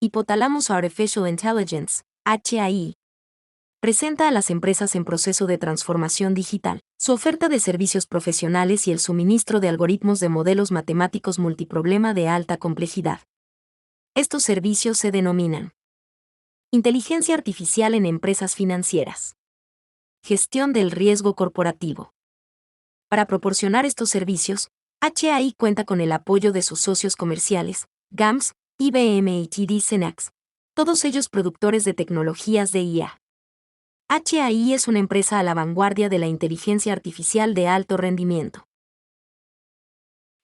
Hypothalamus Artificial Intelligence, HAI, presenta a las empresas en proceso de transformación digital, su oferta de servicios profesionales y el suministro de algoritmos de modelos matemáticos multiproblema de alta complejidad. Estos servicios se denominan inteligencia artificial en empresas financieras, gestión del riesgo corporativo. Para proporcionar estos servicios, HAI cuenta con el apoyo de sus socios comerciales, GAMS, IBM y TD SYNNEX, todos ellos productores de tecnologías de IA. HAI es una empresa a la vanguardia de la inteligencia artificial de alto rendimiento.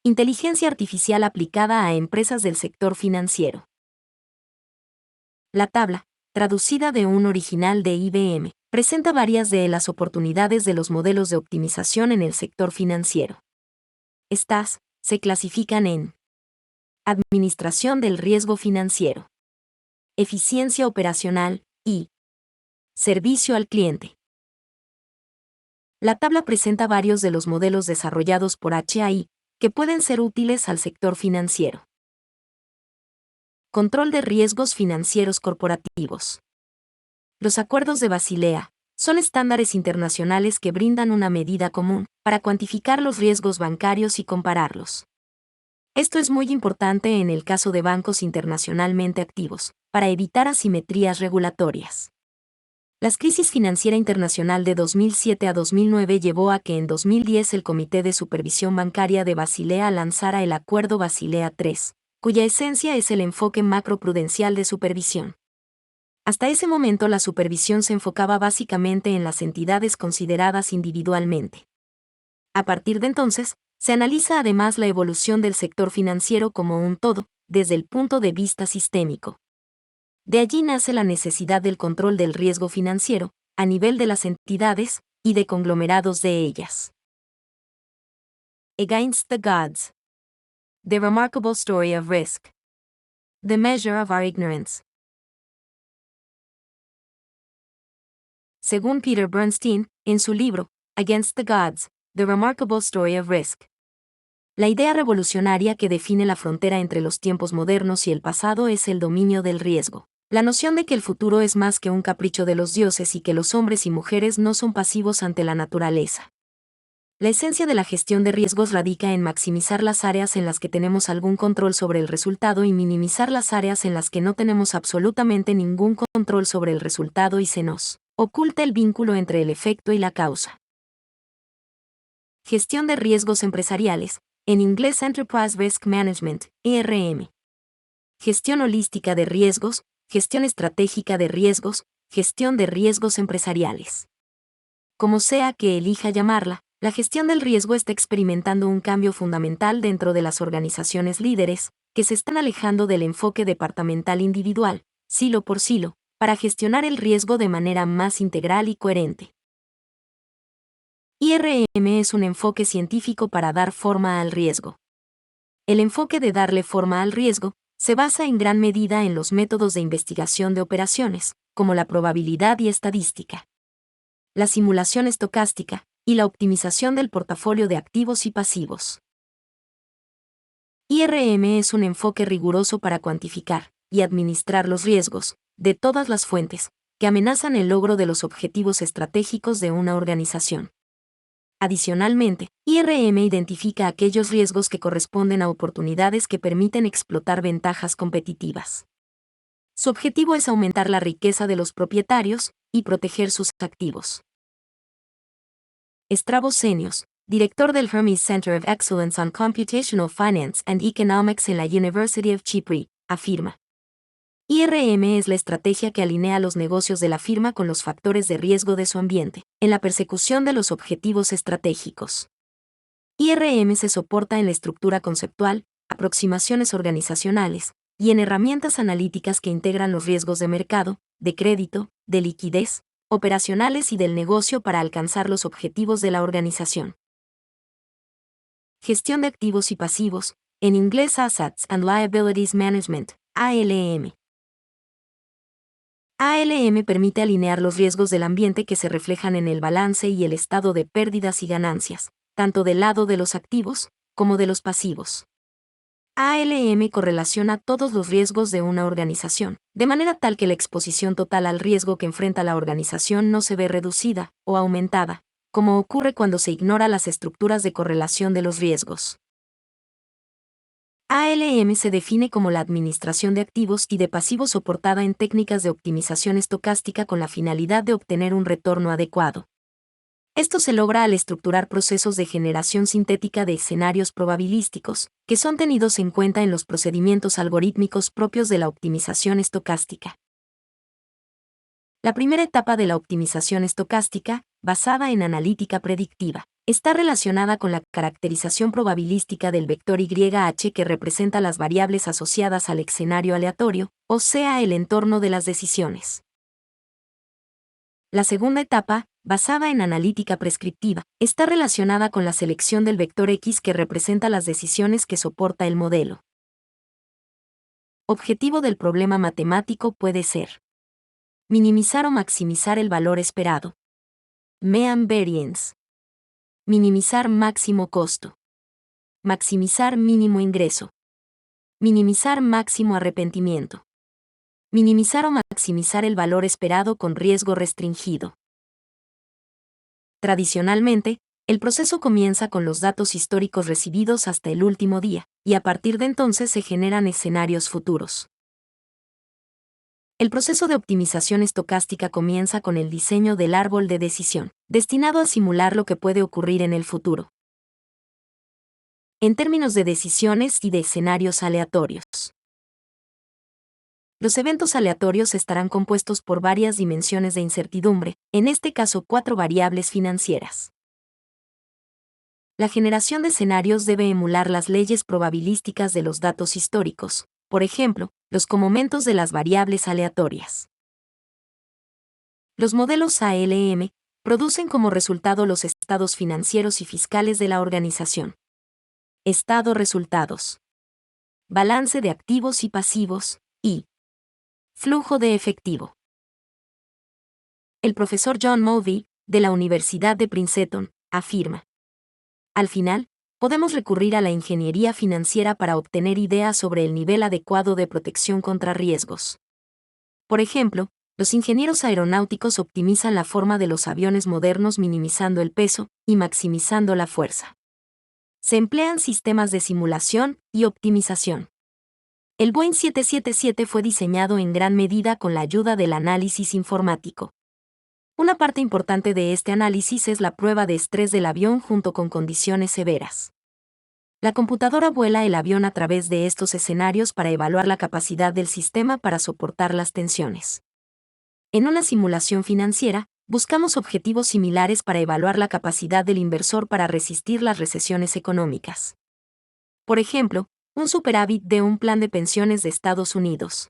Inteligencia artificial aplicada a empresas del sector financiero. La tabla, traducida de un original de IBM, presenta varias de las oportunidades de los modelos de optimización en el sector financiero. Estas se clasifican en administración del riesgo financiero, eficiencia operacional y servicio al cliente. La tabla presenta varios de los modelos desarrollados por HAI que pueden ser útiles al sector financiero. Control de riesgos financieros corporativos. Los acuerdos de Basilea son estándares internacionales que brindan una medida común para cuantificar los riesgos bancarios y compararlos. Esto es muy importante en el caso de bancos internacionalmente activos, para evitar asimetrías regulatorias. La crisis financiera internacional de 2007 a 2009 llevó a que en 2010 el Comité de Supervisión Bancaria de Basilea lanzara el Acuerdo Basilea III, cuya esencia es el enfoque macroprudencial de supervisión. Hasta ese momento la supervisión se enfocaba básicamente en las entidades consideradas individualmente. A partir de entonces, se analiza además la evolución del sector financiero como un todo, desde el punto de vista sistémico. De allí nace la necesidad del control del riesgo financiero, a nivel de las entidades y de conglomerados de ellas. Against the Gods. The Remarkable Story of Risk. The Measure of Our Ignorance. Según Peter Bernstein, en su libro, Against the Gods, The Remarkable Story of Risk. La idea revolucionaria que define la frontera entre los tiempos modernos y el pasado es el dominio del riesgo. La noción de que el futuro es más que un capricho de los dioses y que los hombres y mujeres no son pasivos ante la naturaleza. La esencia de la gestión de riesgos radica en maximizar las áreas en las que tenemos algún control sobre el resultado y minimizar las áreas en las que no tenemos absolutamente ningún control sobre el resultado y se nos oculta el vínculo entre el efecto y la causa. Gestión de riesgos empresariales, en inglés Enterprise Risk Management, ERM. Gestión holística de riesgos, gestión estratégica de riesgos, gestión de riesgos empresariales. Como sea que elija llamarla, la gestión del riesgo está experimentando un cambio fundamental dentro de las organizaciones líderes, que se están alejando del enfoque departamental individual, silo por silo, para gestionar el riesgo de manera más integral y coherente. IRM es un enfoque científico para dar forma al riesgo. El enfoque de darle forma al riesgo se basa en gran medida en los métodos de investigación de operaciones, como la probabilidad y estadística, la simulación estocástica y la optimización del portafolio de activos y pasivos. IRM es un enfoque riguroso para cuantificar y administrar los riesgos de todas las fuentes que amenazan el logro de los objetivos estratégicos de una organización. Adicionalmente, IRM identifica aquellos riesgos que corresponden a oportunidades que permiten explotar ventajas competitivas. Su objetivo es aumentar la riqueza de los propietarios y proteger sus activos. Stavros Zenios, director del Hermes Center of Excellence on Computational Finance and Economics en la University of Chipre, afirma: IRM es la estrategia que alinea los negocios de la firma con los factores de riesgo de su ambiente, en la persecución de los objetivos estratégicos. IRM se soporta en la estructura conceptual, aproximaciones organizacionales, y en herramientas analíticas que integran los riesgos de mercado, de crédito, de liquidez, operacionales y del negocio para alcanzar los objetivos de la organización. Gestión de activos y pasivos, en inglés Assets and Liabilities Management, ALM. ALM permite alinear los riesgos del ambiente que se reflejan en el balance y el estado de pérdidas y ganancias, tanto del lado de los activos como de los pasivos. ALM correlaciona todos los riesgos de una organización, de manera tal que la exposición total al riesgo que enfrenta la organización no se ve reducida o aumentada, como ocurre cuando se ignora las estructuras de correlación de los riesgos. ALM se define como la administración de activos y de pasivos soportada en técnicas de optimización estocástica con la finalidad de obtener un retorno adecuado. Esto se logra al estructurar procesos de generación sintética de escenarios probabilísticos, que son tenidos en cuenta en los procedimientos algorítmicos propios de la optimización estocástica. La primera etapa de la optimización estocástica, basada en analítica predictiva, está relacionada con la caracterización probabilística del vector YH que representa las variables asociadas al escenario aleatorio, o sea, el entorno de las decisiones. La segunda etapa, basada en analítica prescriptiva, está relacionada con la selección del vector X que representa las decisiones que soporta el modelo. Objetivo del problema matemático puede ser minimizar o maximizar el valor esperado. Mean variance. Minimizar máximo costo. Maximizar mínimo ingreso. Minimizar máximo arrepentimiento. Minimizar o maximizar el valor esperado con riesgo restringido. Tradicionalmente, el proceso comienza con los datos históricos recibidos hasta el último día, y a partir de entonces se generan escenarios futuros. El proceso de optimización estocástica comienza con el diseño del árbol de decisión, destinado a simular lo que puede ocurrir en el futuro. En términos de decisiones y de escenarios aleatorios. Los eventos aleatorios estarán compuestos por varias dimensiones de incertidumbre, en este caso 4 variables financieras. La generación de escenarios debe emular las leyes probabilísticas de los datos históricos, por ejemplo, los comomentos de las variables aleatorias. Los modelos ALM producen como resultado los estados financieros y fiscales de la organización. Estado resultados. Balance de activos y pasivos, y flujo de efectivo. El profesor John Mulvey, de la Universidad de Princeton, afirma: al final, podemos recurrir a la ingeniería financiera para obtener ideas sobre el nivel adecuado de protección contra riesgos. Por ejemplo, los ingenieros aeronáuticos optimizan la forma de los aviones modernos minimizando el peso y maximizando la fuerza. Se emplean sistemas de simulación y optimización. El Boeing 777 fue diseñado en gran medida con la ayuda del análisis informático. Una parte importante de este análisis es la prueba de estrés del avión junto con condiciones severas. La computadora vuela el avión a través de estos escenarios para evaluar la capacidad del sistema para soportar las tensiones. En una simulación financiera, buscamos objetivos similares para evaluar la capacidad del inversor para resistir las recesiones económicas. Por ejemplo, un superávit de un plan de pensiones de Estados Unidos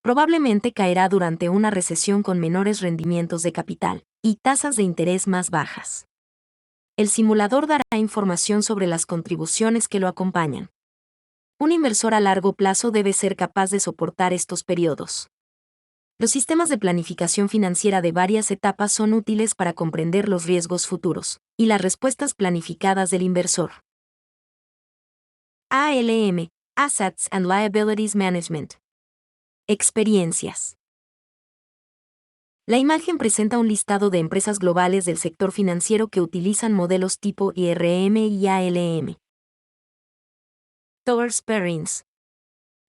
probablemente caerá durante una recesión con menores rendimientos de capital y tasas de interés más bajas. El simulador dará información sobre las contribuciones que lo acompañan. Un inversor a largo plazo debe ser capaz de soportar estos periodos. Los sistemas de planificación financiera de varias etapas son útiles para comprender los riesgos futuros y las respuestas planificadas del inversor. ALM, Assets and Liabilities Management. Experiencias. La imagen presenta un listado de empresas globales del sector financiero que utilizan modelos tipo IRM y ALM. Towers Perrins.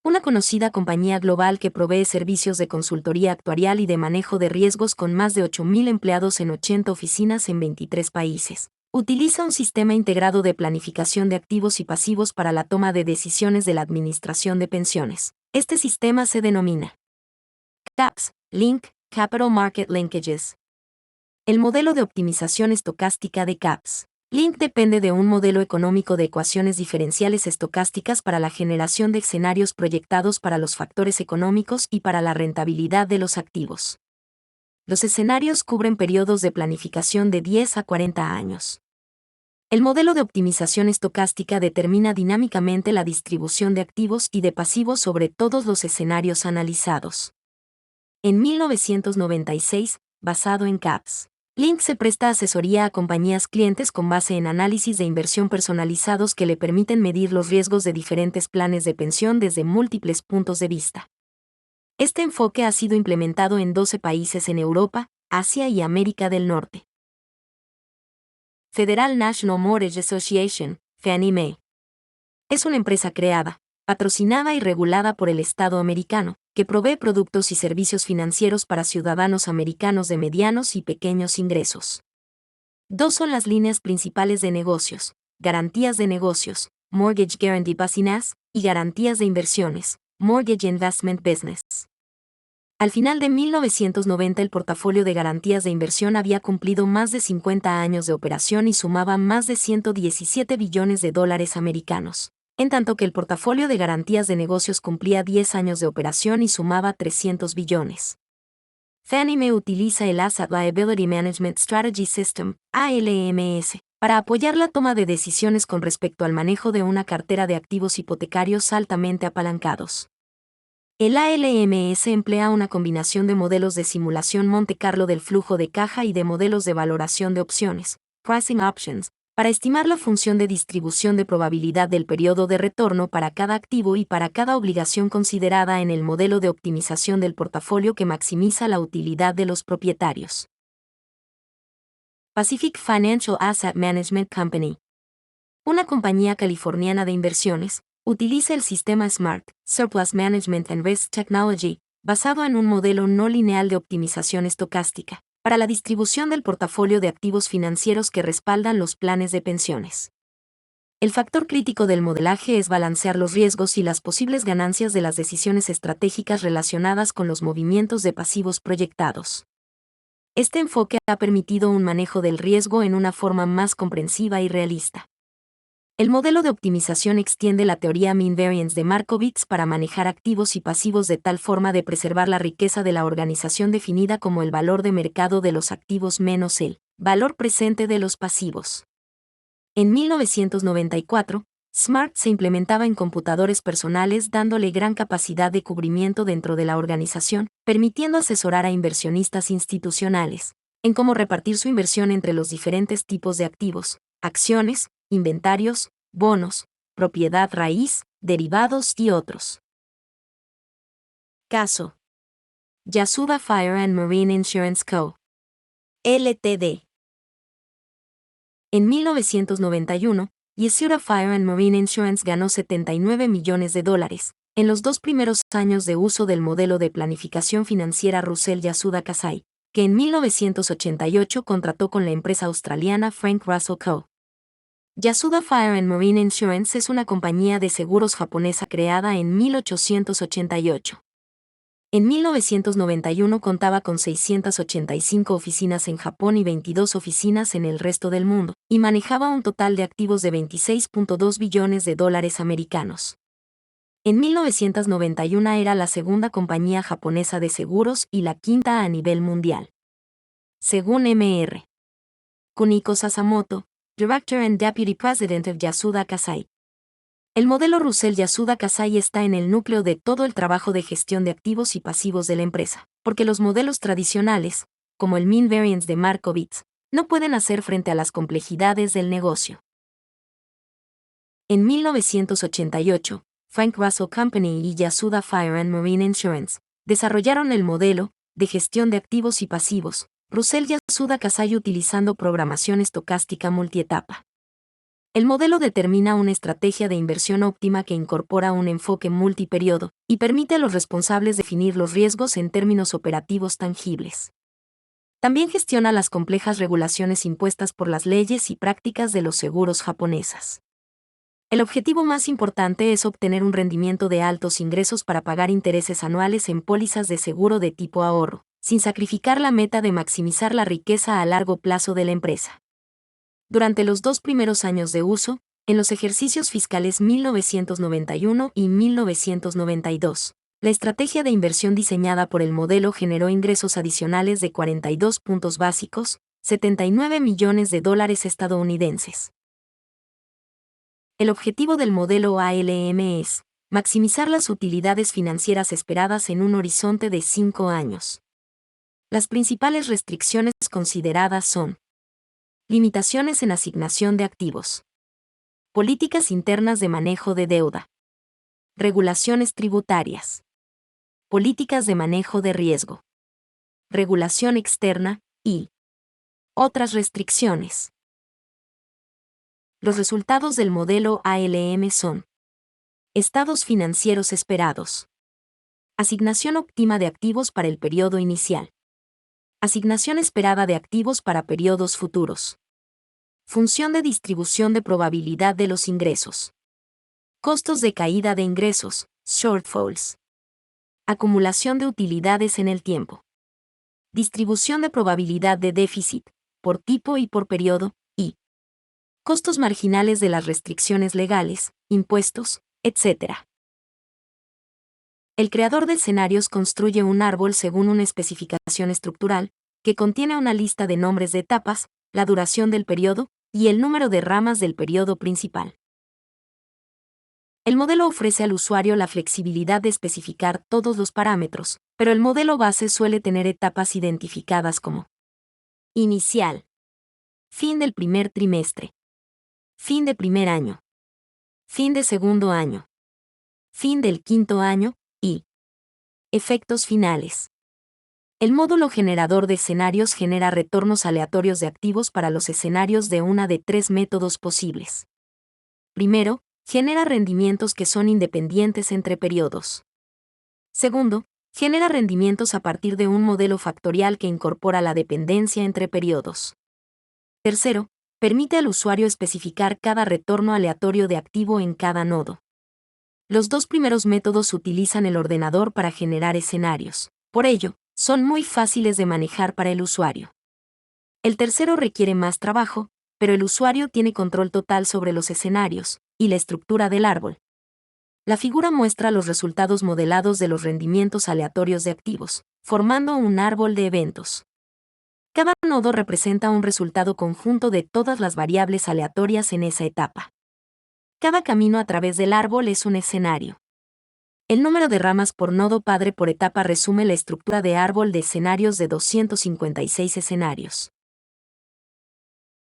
Una conocida compañía global que provee servicios de consultoría actuarial y de manejo de riesgos con más de 8.000 empleados en 80 oficinas en 23 países. Utiliza un sistema integrado de planificación de activos y pasivos para la toma de decisiones de la administración de pensiones. Este sistema se denomina CAPS, Link, Capital Market Linkages. El modelo de optimización estocástica de CAPS, Link depende de un modelo económico de ecuaciones diferenciales estocásticas para la generación de escenarios proyectados para los factores económicos y para la rentabilidad de los activos. Los escenarios cubren periodos de planificación de 10 a 40 años. El modelo de optimización estocástica determina dinámicamente la distribución de activos y de pasivos sobre todos los escenarios analizados. En 1996, basado en CAPS, Link se presta asesoría a compañías clientes con base en análisis de inversión personalizados que le permiten medir los riesgos de diferentes planes de pensión desde múltiples puntos de vista. Este enfoque ha sido implementado en 12 países en Europa, Asia y América del Norte. Federal National Mortgage Association, Fannie Mae. Es una empresa creada, patrocinada y regulada por el Estado americano, que provee productos y servicios financieros para ciudadanos americanos de medianos y pequeños ingresos. Dos son las líneas principales de negocios: garantías de negocios, Mortgage Guarantee Business, y garantías de inversiones, Mortgage Investment Business. Al final de 1990 el portafolio de garantías de inversión había cumplido más de 50 años de operación y sumaba más de 117 billones de dólares americanos, en tanto que el portafolio de garantías de negocios cumplía 10 años de operación y sumaba 300 billones. Fannie Mae utiliza el Asset Liability Management Strategy System, ALMS, para apoyar la toma de decisiones con respecto al manejo de una cartera de activos hipotecarios altamente apalancados. El ALMS emplea una combinación de modelos de simulación Monte Carlo del flujo de caja y de modelos de valoración de opciones, pricing options, para estimar la función de distribución de probabilidad del periodo de retorno para cada activo y para cada obligación considerada en el modelo de optimización del portafolio que maximiza la utilidad de los propietarios. Pacific Financial Asset Management Company. Una compañía californiana de inversiones, utiliza el sistema SMART, Surplus Management and Risk Technology, basado en un modelo no lineal de optimización estocástica, para la distribución del portafolio de activos financieros que respaldan los planes de pensiones. El factor crítico del modelaje es balancear los riesgos y las posibles ganancias de las decisiones estratégicas relacionadas con los movimientos de pasivos proyectados. Este enfoque ha permitido un manejo del riesgo en una forma más comprensiva y realista. El modelo de optimización extiende la teoría Mean Variance de Markowitz para manejar activos y pasivos de tal forma de preservar la riqueza de la organización definida como el valor de mercado de los activos menos el valor presente de los pasivos. En 1994, SMART se implementaba en computadores personales dándole gran capacidad de cubrimiento dentro de la organización, permitiendo asesorar a inversionistas institucionales en cómo repartir su inversión entre los diferentes tipos de activos, acciones, inventarios, bonos, propiedad raíz, derivados y otros. Caso: Yasuda Fire and Marine Insurance Co. Ltd. En 1991, Yasuda Fire and Marine Insurance ganó $79 millones en los 2 primeros años de uso del modelo de planificación financiera Russell Yasuda Kasai, que en 1988 contrató con la empresa australiana Frank Russell Co. Yasuda Fire and Marine Insurance es una compañía de seguros japonesa creada en 1888. En 1991 contaba con 685 oficinas en Japón y 22 oficinas en el resto del mundo, y manejaba un total de activos de $26.2 billones americanos. En 1991 era la segunda compañía japonesa de seguros y la quinta a nivel mundial. Según Mr. Kuniko Sasamoto, Director and Deputy President of Yasuda Kasai. El modelo Russell Yasuda Kasai está en el núcleo de todo el trabajo de gestión de activos y pasivos de la empresa, porque los modelos tradicionales, como el Mean Variance de Markowitz, no pueden hacer frente a las complejidades del negocio. En 1988, Frank Russell Company y Yasuda Fire and Marine Insurance desarrollaron el modelo de gestión de activos y pasivos Russell Yasuda Kasai utilizando programación estocástica multietapa. El modelo determina una estrategia de inversión óptima que incorpora un enfoque multiperiodo y permite a los responsables definir los riesgos en términos operativos tangibles. También gestiona las complejas regulaciones impuestas por las leyes y prácticas de los seguros japonesas. El objetivo más importante es obtener un rendimiento de altos ingresos para pagar intereses anuales en pólizas de seguro de tipo ahorro, sin sacrificar la meta de maximizar la riqueza a largo plazo de la empresa. Durante los 2 primeros años de uso, en los ejercicios fiscales 1991 y 1992, la estrategia de inversión diseñada por el modelo generó ingresos adicionales de 42 puntos básicos, $79 millones estadounidenses. El objetivo del modelo ALM es maximizar las utilidades financieras esperadas en un horizonte de 5 años. Las principales restricciones consideradas son: limitaciones en asignación de activos, políticas internas de manejo de deuda, regulaciones tributarias, políticas de manejo de riesgo, regulación externa y otras restricciones. Los resultados del modelo ALM son: estados financieros esperados, asignación óptima de activos para el periodo inicial, asignación esperada de activos para periodos futuros, función de distribución de probabilidad de los ingresos, costos de caída de ingresos, shortfalls, acumulación de utilidades en el tiempo, distribución de probabilidad de déficit, por tipo y por periodo, y costos marginales de las restricciones legales, impuestos, etc. El creador de escenarios construye un árbol según una especificación estructural, que contiene una lista de nombres de etapas, la duración del periodo, y el número de ramas del periodo principal. El modelo ofrece al usuario la flexibilidad de especificar todos los parámetros, pero el modelo base suele tener etapas identificadas como: inicial, fin del primer trimestre, fin de primer año, fin de segundo año, fin del quinto año, y efectos finales. El módulo generador de escenarios genera retornos aleatorios de activos para los escenarios de una de tres métodos posibles. Primero, genera rendimientos que son independientes entre periodos. Segundo, genera rendimientos a partir de un modelo factorial que incorpora la dependencia entre periodos. Tercero, permite al usuario especificar cada retorno aleatorio de activo en cada nodo. Los dos primeros métodos utilizan el ordenador para generar escenarios. Por ello, son muy fáciles de manejar para el usuario. El tercero requiere más trabajo, pero el usuario tiene control total sobre los escenarios y la estructura del árbol. La figura muestra los resultados modelados de los rendimientos aleatorios de activos, formando un árbol de eventos. Cada nodo representa un resultado conjunto de todas las variables aleatorias en esa etapa. Cada camino a través del árbol es un escenario. El número de ramas por nodo padre por etapa resume la estructura de árbol de escenarios de 256 escenarios.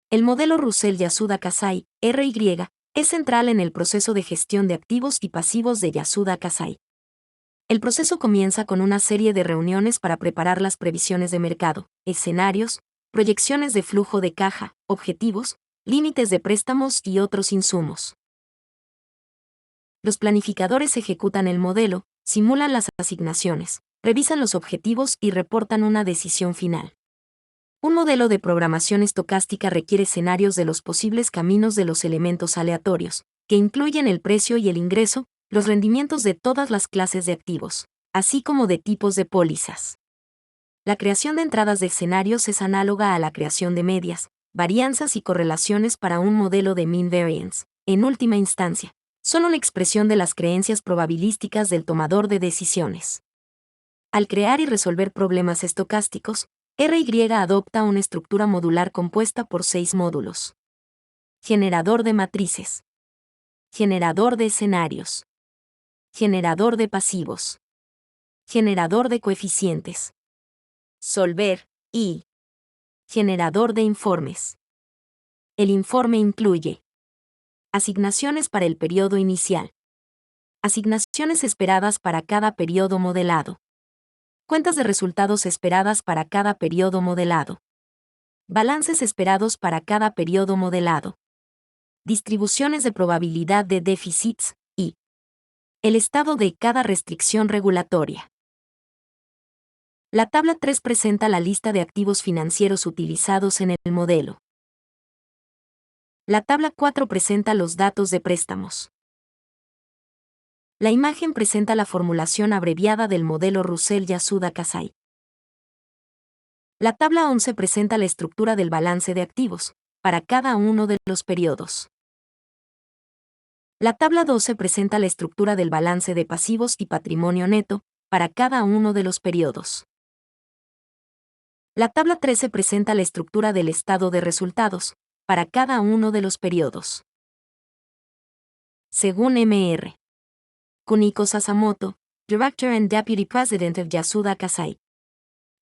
El modelo Russell-Yasuda-Kasai, RY, es central en el proceso de gestión de activos y pasivos de Yasuda-Kasai. El proceso comienza con una serie de reuniones para preparar las previsiones de mercado, escenarios, proyecciones de flujo de caja, objetivos, límites de préstamos y otros insumos. Los planificadores ejecutan el modelo, simulan las asignaciones, revisan los objetivos y reportan una decisión final. Un modelo de programación estocástica requiere escenarios de los posibles caminos de los elementos aleatorios, que incluyen el precio y el ingreso, los rendimientos de todas las clases de activos, así como de tipos de pólizas. La creación de entradas de escenarios es análoga a la creación de medias, varianzas y correlaciones para un modelo de mean variance. En última instancia, son una expresión de las creencias probabilísticas del tomador de decisiones. Al crear y resolver problemas estocásticos, RY adopta una estructura modular compuesta por 6 módulos. Generador de matrices. Generador de escenarios. Generador de pasivos. Generador de coeficientes. Solver, y generador de informes. El informe incluye asignaciones para el periodo inicial, asignaciones esperadas para cada periodo modelado, cuentas de resultados esperadas para cada periodo modelado, balances esperados para cada periodo modelado, distribuciones de probabilidad de déficits, y el estado de cada restricción regulatoria. La tabla 3 presenta la lista de activos financieros utilizados en el modelo. La tabla 4 presenta los datos de préstamos. La imagen presenta la formulación abreviada del modelo Russell-Yasuda-Kasai. La tabla 11 presenta la estructura del balance de activos, para cada uno de los periodos. La tabla 12 presenta la estructura del balance de pasivos y patrimonio neto, para cada uno de los periodos. La tabla 13 presenta la estructura del estado de resultados, para cada uno de los periodos. Según Mr. Kuniko Sasamoto, Director and Deputy President of Yasuda Kasai,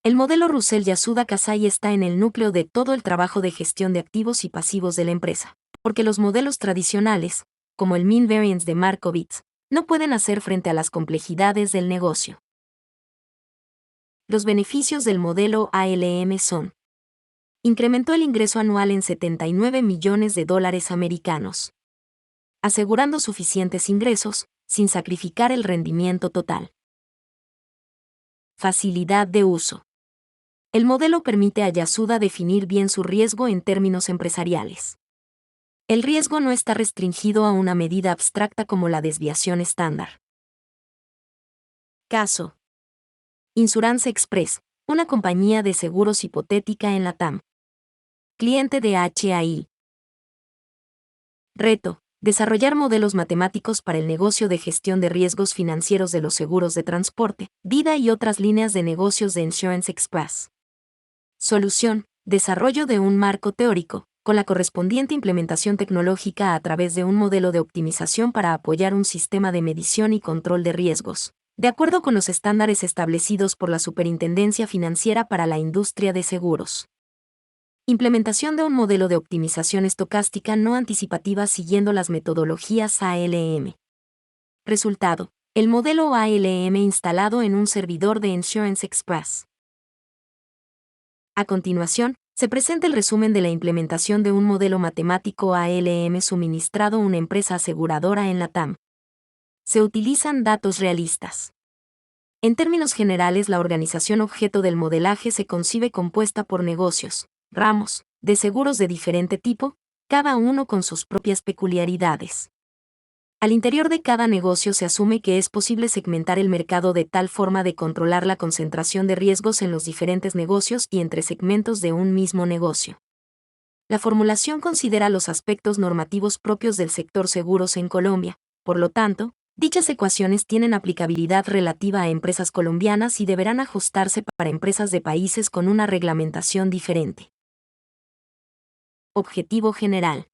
El modelo Russell-Yasuda-Kasai está en el núcleo de todo el trabajo de gestión de activos y pasivos de la empresa, porque los modelos tradicionales, como el Mean Variance de Markowitz, no pueden hacer frente a las complejidades del negocio. Los beneficios del modelo ALM son: incrementó el ingreso anual en $79 millones americanos, asegurando suficientes ingresos, sin sacrificar el rendimiento total. Facilidad de uso. El modelo permite a Yasuda definir bien su riesgo en términos empresariales. El riesgo no está restringido a una medida abstracta como la desviación estándar. Caso: Insurance Express, una compañía de seguros hipotética en Latam. Cliente de HAI. Reto: desarrollar modelos matemáticos para el negocio de gestión de riesgos financieros de los seguros de transporte, vida y otras líneas de negocios de Insurance Express. Solución: desarrollo de un marco teórico, con la correspondiente implementación tecnológica a través de un modelo de optimización para apoyar un sistema de medición y control de riesgos, de acuerdo con los estándares establecidos por la Superintendencia Financiera para la Industria de Seguros. Implementación de un modelo de optimización estocástica no anticipativa siguiendo las metodologías ALM. Resultado: el modelo ALM instalado en un servidor de Insurance Express. A continuación, se presenta el resumen de la implementación de un modelo matemático ALM suministrado a una empresa aseguradora en Latam. Se utilizan datos realistas. En términos generales, la organización objeto del modelaje se concibe compuesta por negocios, ramos, de seguros de diferente tipo, cada uno con sus propias peculiaridades. Al interior de cada negocio se asume que es posible segmentar el mercado de tal forma de controlar la concentración de riesgos en los diferentes negocios y entre segmentos de un mismo negocio. La formulación considera los aspectos normativos propios del sector seguros en Colombia, por lo tanto, dichas ecuaciones tienen aplicabilidad relativa a empresas colombianas y deberán ajustarse para empresas de países con una reglamentación diferente. Objetivo general: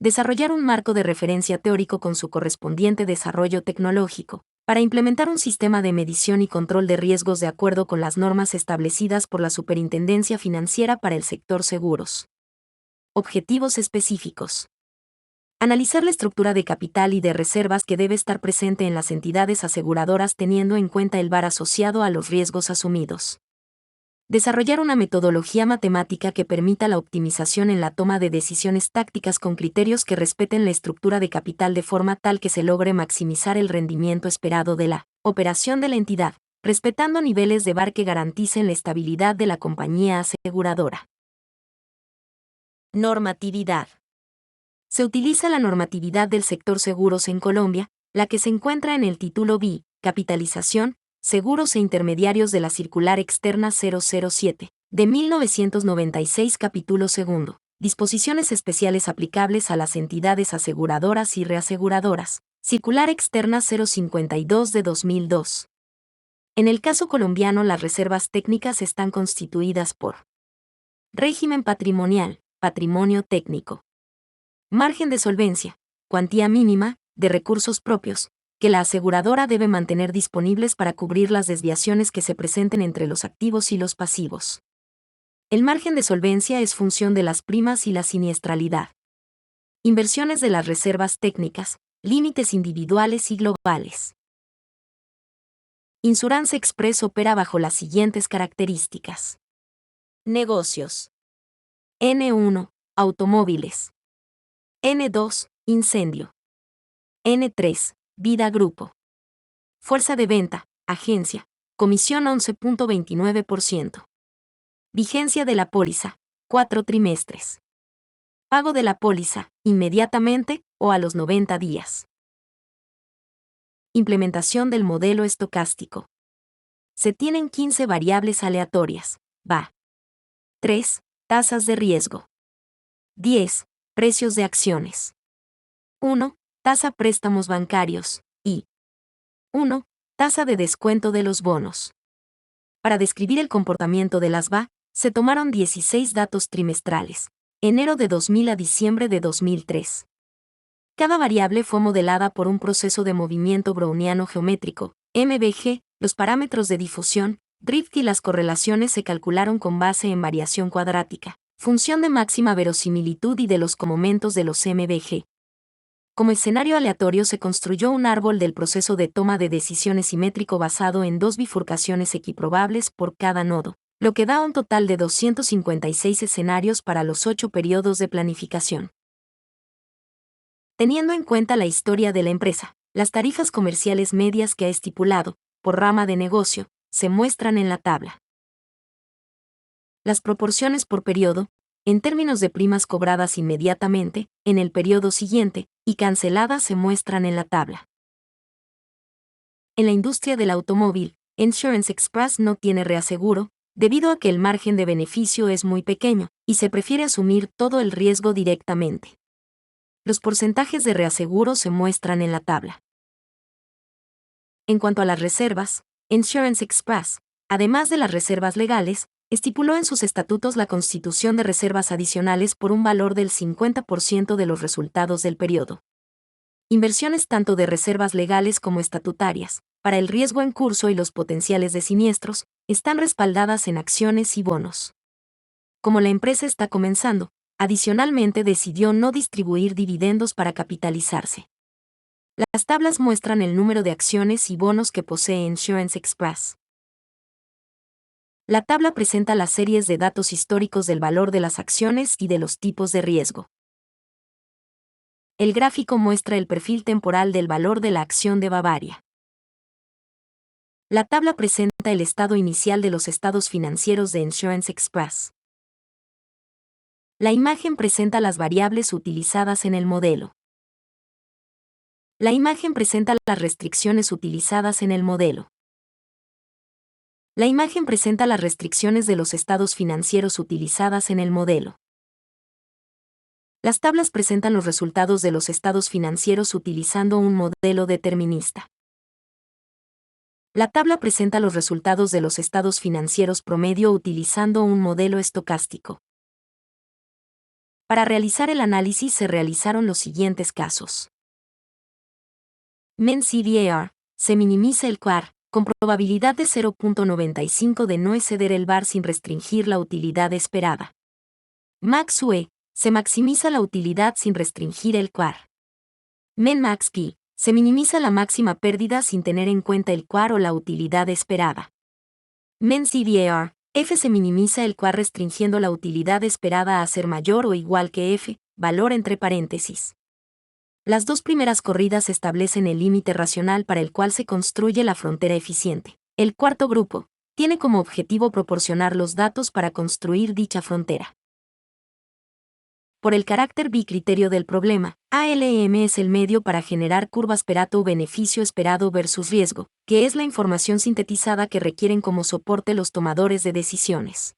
desarrollar un marco de referencia teórico con su correspondiente desarrollo tecnológico, para implementar un sistema de medición y control de riesgos de acuerdo con las normas establecidas por la Superintendencia Financiera para el sector seguros. Objetivos específicos: analizar la estructura de capital y de reservas que debe estar presente en las entidades aseguradoras teniendo en cuenta el VaR asociado a los riesgos asumidos. Desarrollar una metodología matemática que permita la optimización en la toma de decisiones tácticas con criterios que respeten la estructura de capital de forma tal que se logre maximizar el rendimiento esperado de la operación de la entidad, respetando niveles de VaR que garanticen la estabilidad de la compañía aseguradora. Normatividad. Se utiliza la normatividad del sector seguros en Colombia, la que se encuentra en el título B, Capitalización, Seguros e Intermediarios de la Circular Externa 007, de 1996 capítulo 2, disposiciones especiales aplicables a las entidades aseguradoras y reaseguradoras, Circular Externa 052 de 2002. En el caso colombiano, las reservas técnicas están constituidas por régimen patrimonial, patrimonio técnico. Margen de solvencia, cuantía mínima, de recursos propios, que la aseguradora debe mantener disponibles para cubrir las desviaciones que se presenten entre los activos y los pasivos. El margen de solvencia es función de las primas y la siniestralidad. Inversiones de las reservas técnicas, límites individuales y globales. Insurance Express opera bajo las siguientes características. Negocios. N1, automóviles. N2, incendio. N3, vida grupo. Fuerza de venta, agencia, comisión 11.29%. Vigencia de la póliza, 4 trimestres. Pago de la póliza, inmediatamente o a los 90 días. Implementación del modelo estocástico. Se tienen 15 variables aleatorias, VaR. 3. Tasas de riesgo. 10. Precios de acciones. 1. Tasa préstamos bancarios, y 1. Tasa de descuento de los bonos. Para describir el comportamiento de las VaR, se tomaron 16 datos trimestrales, enero de 2000 a diciembre de 2003. Cada variable fue modelada por un proceso de movimiento browniano geométrico, MBG, los parámetros de difusión, drift y las correlaciones se calcularon con base en variación cuadrática, función de máxima verosimilitud y de los momentos de los MBG. Como escenario aleatorio se construyó un árbol del proceso de toma de decisiones simétrico basado en dos bifurcaciones equiprobables por cada nodo, lo que da un total de 256 escenarios para los 8 periodos de planificación. Teniendo en cuenta la historia de la empresa, las tarifas comerciales medias que ha estipulado, por rama de negocio, se muestran en la tabla. Las proporciones por periodo, en términos de primas cobradas inmediatamente, en el periodo siguiente, y canceladas se muestran en la tabla. En la industria del automóvil, Insurance Express no tiene reaseguro, debido a que el margen de beneficio es muy pequeño, y se prefiere asumir todo el riesgo directamente. Los porcentajes de reaseguro se muestran en la tabla. En cuanto a las reservas, Insurance Express, además de las reservas legales, estipuló en sus estatutos la constitución de reservas adicionales por un valor del 50% de los resultados del periodo. Inversiones tanto de reservas legales como estatutarias, para el riesgo en curso y los potenciales de siniestros, están respaldadas en acciones y bonos. Como la empresa está comenzando, adicionalmente decidió no distribuir dividendos para capitalizarse. Las tablas muestran el número de acciones y bonos que posee Insurance Express. La tabla presenta las series de datos históricos del valor de las acciones y de los tipos de riesgo. El gráfico muestra el perfil temporal del valor de la acción de Bavaria. La tabla presenta el estado inicial de los estados financieros de Insurance Express. La imagen presenta las variables utilizadas en el modelo. La imagen presenta las restricciones utilizadas en el modelo. La imagen presenta las restricciones de los estados financieros utilizadas en el modelo. Las tablas presentan los resultados de los estados financieros utilizando un modelo determinista. La tabla presenta los resultados de los estados financieros promedio utilizando un modelo estocástico. Para realizar el análisis se realizaron los siguientes casos. MenCDAR, se minimiza el QAR, con probabilidad de 0.95 de no exceder el VAR sin restringir la utilidad esperada. MaxUE, se maximiza la utilidad sin restringir el QAR. MenMaxP, se minimiza la máxima pérdida sin tener en cuenta el QAR o la utilidad esperada. MenCDAR, F se minimiza el QAR restringiendo la utilidad esperada a ser mayor o igual que F, valor entre paréntesis. Las dos primeras corridas establecen el límite racional para el cual se construye la frontera eficiente. El cuarto grupo tiene como objetivo proporcionar los datos para construir dicha frontera. Por el carácter bicriterio del problema, ALM es el medio para generar curvas Pareto-beneficio esperado versus riesgo, que es la información sintetizada que requieren como soporte los tomadores de decisiones.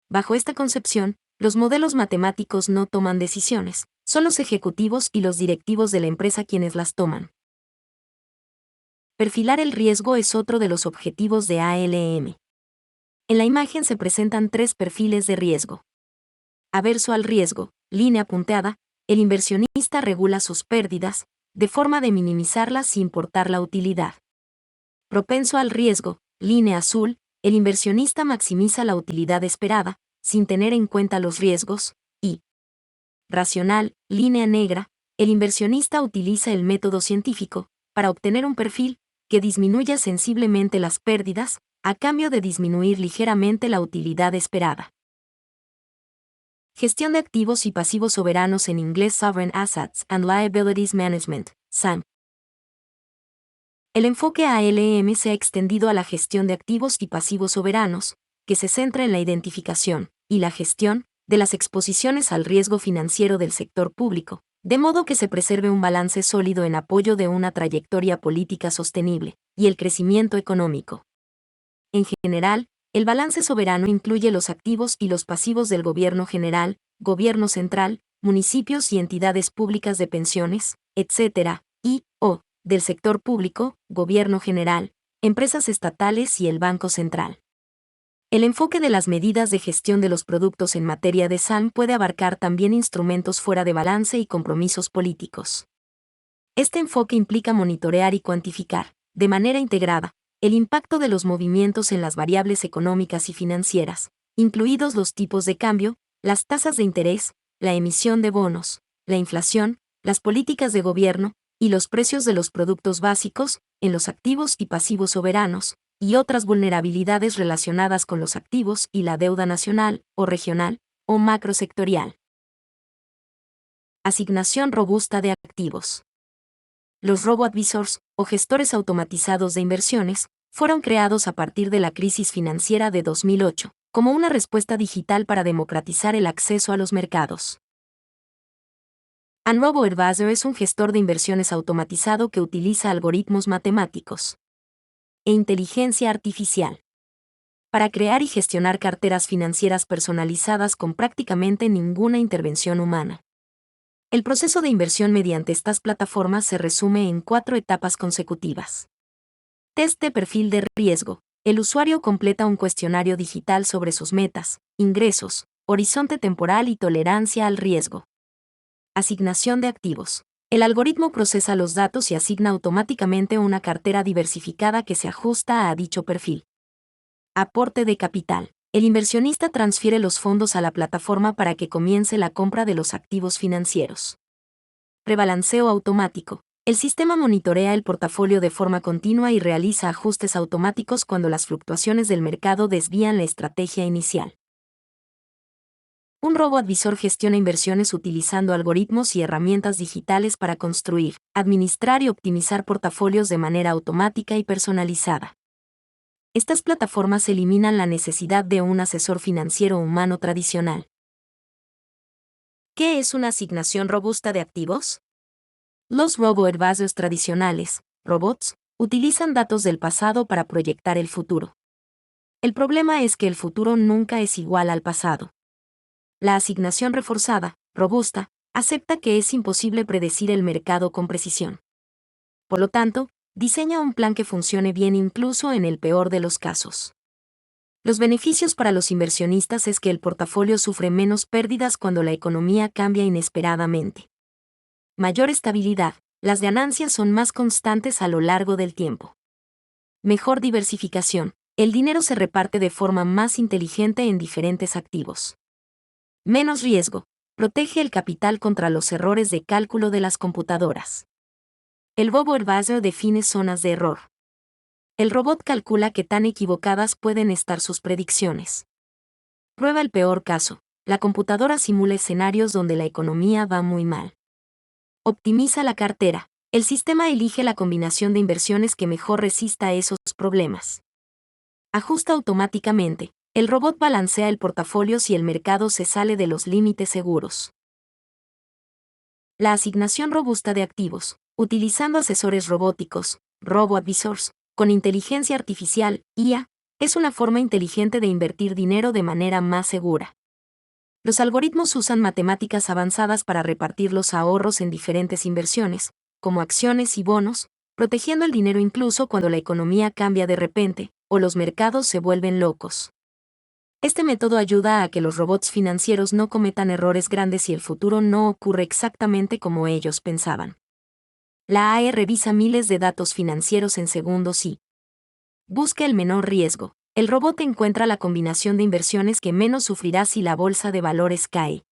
Bajo esta concepción, los modelos matemáticos no toman decisiones, son los ejecutivos y los directivos de la empresa quienes las toman. Perfilar el riesgo es otro de los objetivos de ALM. En la imagen se presentan tres perfiles de riesgo. Averso al riesgo, línea punteada, el inversionista regula sus pérdidas, de forma de minimizarlas sin importar la utilidad. Propenso al riesgo, línea azul, el inversionista maximiza la utilidad esperada, sin tener en cuenta los riesgos, y racional, línea negra, el inversionista utiliza el método científico, para obtener un perfil que disminuya sensiblemente las pérdidas, a cambio de disminuir ligeramente la utilidad esperada. Gestión de activos y pasivos soberanos en inglés Sovereign Assets and Liabilities Management, SAM. El enfoque ALM se ha extendido a la gestión de activos y pasivos soberanos, que se centra en la identificación y la gestión de las exposiciones al riesgo financiero del sector público, de modo que se preserve un balance sólido en apoyo de una trayectoria política sostenible y el crecimiento económico. En general, el balance soberano incluye los activos y los pasivos del gobierno general, gobierno central, municipios y entidades públicas de pensiones, etc., y/o del sector público, gobierno general, empresas estatales y el Banco Central. El enfoque de las medidas de gestión de los productos en materia de SAM puede abarcar también instrumentos fuera de balance y compromisos políticos. Este enfoque implica monitorear y cuantificar, de manera integrada, el impacto de los movimientos en las variables económicas y financieras, incluidos los tipos de cambio, las tasas de interés, la emisión de bonos, la inflación, las políticas de gobierno, y los precios de los productos básicos, en los activos y pasivos soberanos, y otras vulnerabilidades relacionadas con los activos y la deuda nacional, o regional, o macrosectorial. Asignación robusta de activos. Los robo-advisors, o gestores automatizados de inversiones, fueron creados a partir de la crisis financiera de 2008, como una respuesta digital para democratizar el acceso a los mercados. Un robo-advisor es un gestor de inversiones automatizado que utiliza algoritmos matemáticos e inteligencia artificial para crear y gestionar carteras financieras personalizadas con prácticamente ninguna intervención humana. El proceso de inversión mediante estas plataformas se resume en 4 etapas consecutivas. Test de perfil de riesgo. El usuario completa un cuestionario digital sobre sus metas, ingresos, horizonte temporal y tolerancia al riesgo. Asignación de activos. El algoritmo procesa los datos y asigna automáticamente una cartera diversificada que se ajusta a dicho perfil. Aporte de capital. El inversionista transfiere los fondos a la plataforma para que comience la compra de los activos financieros. Rebalanceo automático. El sistema monitorea el portafolio de forma continua y realiza ajustes automáticos cuando las fluctuaciones del mercado desvían la estrategia inicial. Un robo-advisor gestiona inversiones utilizando algoritmos y herramientas digitales para construir, administrar y optimizar portafolios de manera automática y personalizada. Estas plataformas eliminan la necesidad de un asesor financiero humano tradicional. ¿Qué es una asignación robusta de activos? Los robo-advisors tradicionales, robots, utilizan datos del pasado para proyectar el futuro. El problema es que el futuro nunca es igual al pasado. La asignación reforzada, robusta, acepta que es imposible predecir el mercado con precisión. Por lo tanto, diseña un plan que funcione bien incluso en el peor de los casos. Los beneficios para los inversionistas es que el portafolio sufre menos pérdidas cuando la economía cambia inesperadamente. Mayor estabilidad, las ganancias son más constantes a lo largo del tiempo. Mejor diversificación, el dinero se reparte de forma más inteligente en diferentes activos. Menos riesgo, protege el capital contra los errores de cálculo de las computadoras. El robo-advisor define zonas de error. El robot calcula qué tan equivocadas pueden estar sus predicciones. Prueba el peor caso, la computadora simula escenarios donde la economía va muy mal. Optimiza la cartera, el sistema elige la combinación de inversiones que mejor resista esos problemas. Ajusta automáticamente, el robot balancea el portafolio si el mercado se sale de los límites seguros. La asignación robusta de activos, utilizando asesores robóticos, robo-advisors, con inteligencia artificial, IA, es una forma inteligente de invertir dinero de manera más segura. Los algoritmos usan matemáticas avanzadas para repartir los ahorros en diferentes inversiones, como acciones y bonos, protegiendo el dinero incluso cuando la economía cambia de repente, o los mercados se vuelven locos. Este método ayuda a que los robots financieros no cometan errores grandes y el futuro no ocurre exactamente como ellos pensaban. La AI revisa miles de datos financieros en segundos y busca el menor riesgo. El robot encuentra la combinación de inversiones que menos sufrirá si la bolsa de valores cae.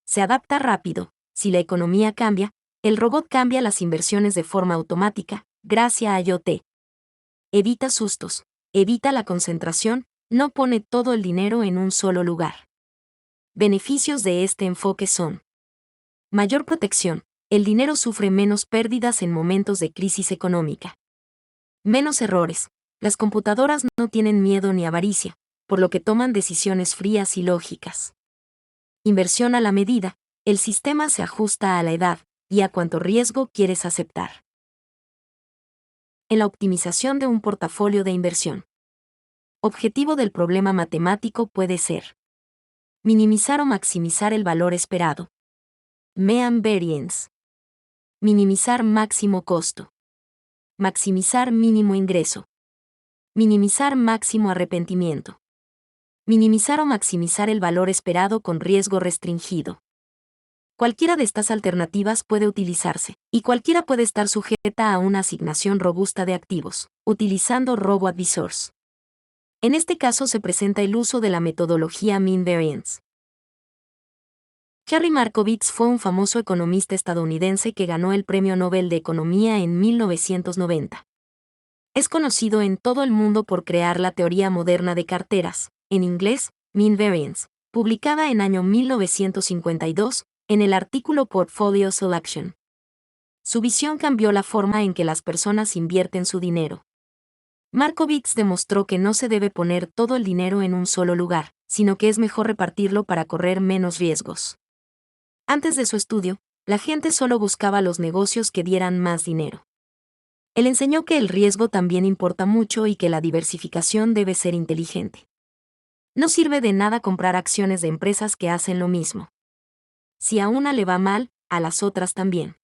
Se adapta rápido. Si la economía cambia, el robot cambia las inversiones de forma automática, gracias a IoT. Evita sustos, evita la concentración, no pone todo el dinero en un solo lugar. Beneficios de este enfoque son: mayor protección, el dinero sufre menos pérdidas en momentos de crisis económica. Menos errores, las computadoras no tienen miedo ni avaricia, por lo que toman decisiones frías y lógicas. Inversión a la medida, el sistema se ajusta a la edad y a cuánto riesgo quieres aceptar. En la optimización de un portafolio de inversión. Objetivo del problema matemático puede ser: minimizar o maximizar el valor esperado. Mean variance. Minimizar máximo costo. Maximizar mínimo ingreso. Minimizar máximo arrepentimiento. Minimizar o maximizar el valor esperado con riesgo restringido. Cualquiera de estas alternativas puede utilizarse, y cualquiera puede estar sujeta a una asignación robusta de activos, utilizando RoboAdvisors. En este caso se presenta el uso de la metodología Mean Variance. Harry Markowitz fue un famoso economista estadounidense que ganó el Premio Nobel de Economía en 1990. Es conocido en todo el mundo por crear la teoría moderna de carteras, en inglés, Mean Variance, publicada en año 1952, en el artículo Portfolio Selection. Su visión cambió la forma en que las personas invierten su dinero. Markowitz demostró que no se debe poner todo el dinero en un solo lugar, sino que es mejor repartirlo para correr menos riesgos. Antes de su estudio, la gente solo buscaba los negocios que dieran más dinero. Él enseñó que el riesgo también importa mucho y que la diversificación debe ser inteligente. No sirve de nada comprar acciones de empresas que hacen lo mismo. Si a una le va mal, a las otras también.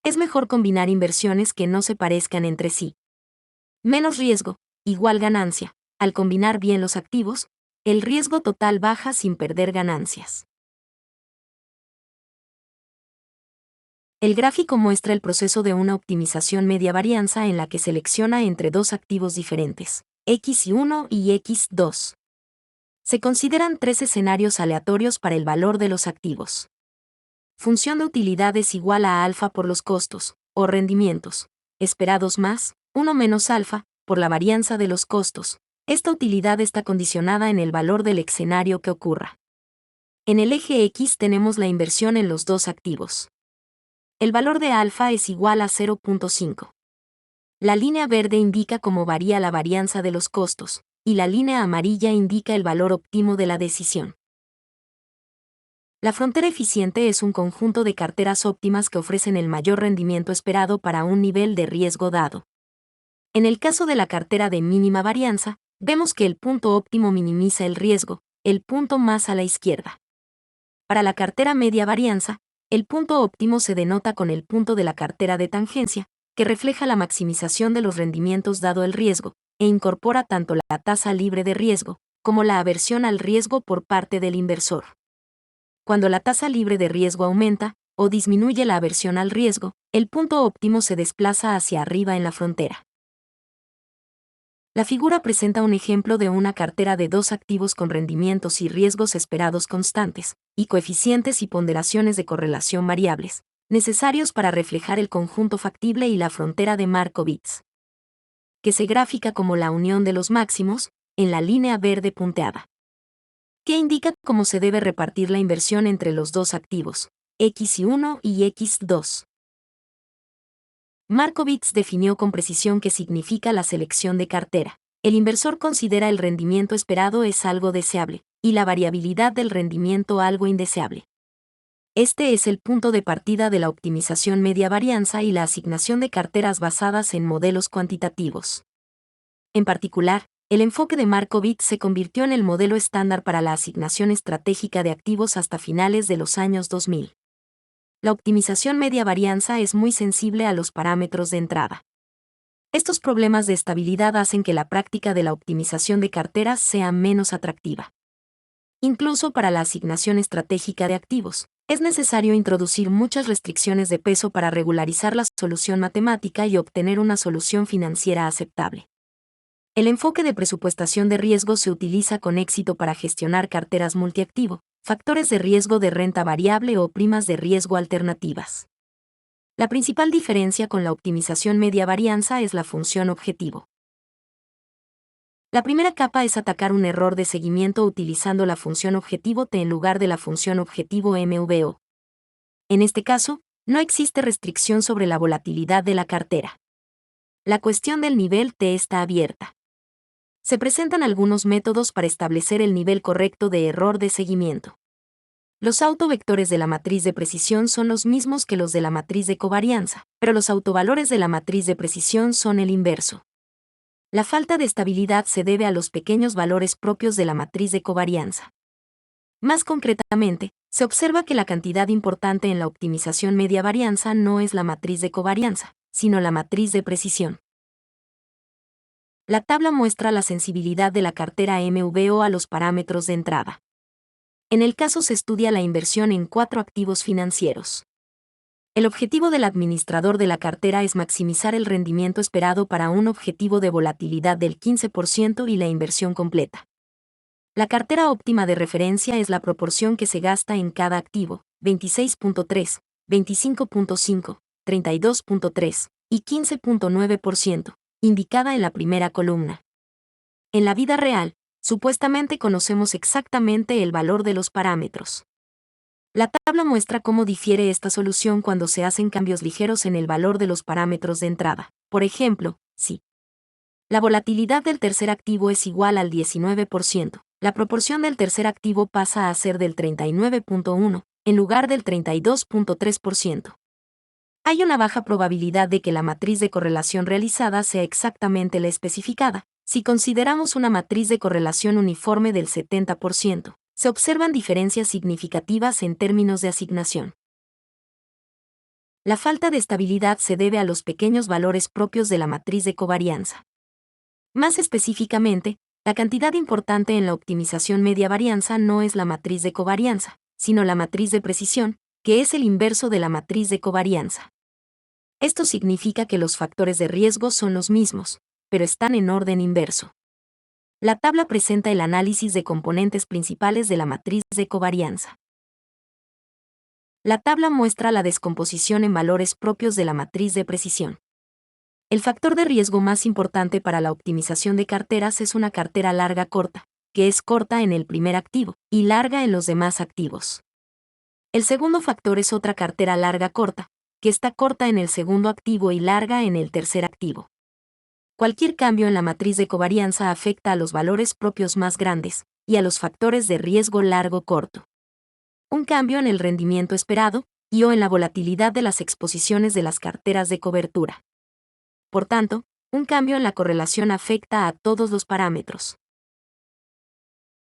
Es mejor combinar inversiones que no se parezcan entre sí. Menos riesgo, igual ganancia. Al combinar bien los activos, el riesgo total baja sin perder ganancias. El gráfico muestra el proceso de una optimización media varianza en la que selecciona entre dos activos diferentes, X1 y X2. Se consideran tres escenarios aleatorios para el valor de los activos. Función de utilidad es igual a alfa por los costos, o rendimientos, esperados más, 1 menos alfa, por la varianza de los costos. Esta utilidad está condicionada en el valor del escenario que ocurra. En el eje X tenemos la inversión en los dos activos. El valor de alfa es igual a 0.5. La línea verde indica cómo varía la varianza de los costos, y la línea amarilla indica el valor óptimo de la decisión. La frontera eficiente es un conjunto de carteras óptimas que ofrecen el mayor rendimiento esperado para un nivel de riesgo dado. En el caso de la cartera de mínima varianza, vemos que el punto óptimo minimiza el riesgo, el punto más a la izquierda. Para la cartera media varianza, el punto óptimo se denota con el punto de la cartera de tangencia, que refleja la maximización de los rendimientos dado el riesgo, e incorpora tanto la tasa libre de riesgo, como la aversión al riesgo por parte del inversor. Cuando la tasa libre de riesgo aumenta, o disminuye la aversión al riesgo, el punto óptimo se desplaza hacia arriba en la frontera. La figura presenta un ejemplo de una cartera de dos activos con rendimientos y riesgos esperados constantes, y coeficientes y ponderaciones de correlación variables, necesarios para reflejar el conjunto factible y la frontera de Markowitz, que se gráfica como la unión de los máximos, en la línea verde punteada, que indica cómo se debe repartir la inversión entre los dos activos, X1 y X2. Markowitz definió con precisión qué significa la selección de cartera. El inversor considera el rendimiento esperado es algo deseable, y la variabilidad del rendimiento algo indeseable. Este es el punto de partida de la optimización media varianza y la asignación de carteras basadas en modelos cuantitativos. En particular, el enfoque de Markowitz se convirtió en el modelo estándar para la asignación estratégica de activos hasta finales de los años 2000. La optimización media varianza es muy sensible a los parámetros de entrada. Estos problemas de estabilidad hacen que la práctica de la optimización de carteras sea menos atractiva. Incluso para la asignación estratégica de activos, es necesario introducir muchas restricciones de peso para regularizar la solución matemática y obtener una solución financiera aceptable. El enfoque de presupuestación de riesgo se utiliza con éxito para gestionar carteras multiactivo, factores de riesgo de renta variable o primas de riesgo alternativas. La principal diferencia con la optimización media varianza es la función objetivo. La primera capa es atacar un error de seguimiento utilizando la función objetivo T en lugar de la función objetivo MVO. En este caso, no existe restricción sobre la volatilidad de la cartera. La cuestión del nivel T está abierta. Se presentan algunos métodos para establecer el nivel correcto de error de seguimiento. Los autovectores de la matriz de precisión son los mismos que los de la matriz de covarianza, pero los autovalores de la matriz de precisión son el inverso. La falta de estabilidad se debe a los pequeños valores propios de la matriz de covarianza. Más concretamente, se observa que la cantidad importante en la optimización media varianza no es la matriz de covarianza, sino la matriz de precisión. La tabla muestra la sensibilidad de la cartera MVO a los parámetros de entrada. En el caso se estudia la inversión en 4 activos financieros. El objetivo del administrador de la cartera es maximizar el rendimiento esperado para un objetivo de volatilidad del 15% y la inversión completa. La cartera óptima de referencia es la proporción que se gasta en cada activo, 26.3, 25.5, 32.3 y 15.9%, indicada en la primera columna. En la vida real, supuestamente conocemos exactamente el valor de los parámetros. La tabla muestra cómo difiere esta solución cuando se hacen cambios ligeros en el valor de los parámetros de entrada. Por ejemplo, si la volatilidad del tercer activo es igual al 19%, la proporción del tercer activo pasa a ser del 39.1%, en lugar del 32.3%. Hay una baja probabilidad de que la matriz de correlación realizada sea exactamente la especificada. Si consideramos una matriz de correlación uniforme del 70%, se observan diferencias significativas en términos de asignación. La falta de estabilidad se debe a los pequeños valores propios de la matriz de covarianza. Más específicamente, la cantidad importante en la optimización media varianza no es la matriz de covarianza, sino la matriz de precisión, que es el inverso de la matriz de covarianza. Esto significa que los factores de riesgo son los mismos, pero están en orden inverso. La tabla presenta el análisis de componentes principales de la matriz de covarianza. La tabla muestra la descomposición en valores propios de la matriz de precisión. El factor de riesgo más importante para la optimización de carteras es una cartera larga corta, que es corta en el primer activo y larga en los demás activos. El segundo factor es otra cartera larga corta, que está corta en el segundo activo y larga en el tercer activo. Cualquier cambio en la matriz de covarianza afecta a los valores propios más grandes y a los factores de riesgo largo-corto. Un cambio en el rendimiento esperado y o en la volatilidad de las exposiciones de las carteras de cobertura. Por tanto, un cambio en la correlación afecta a todos los parámetros.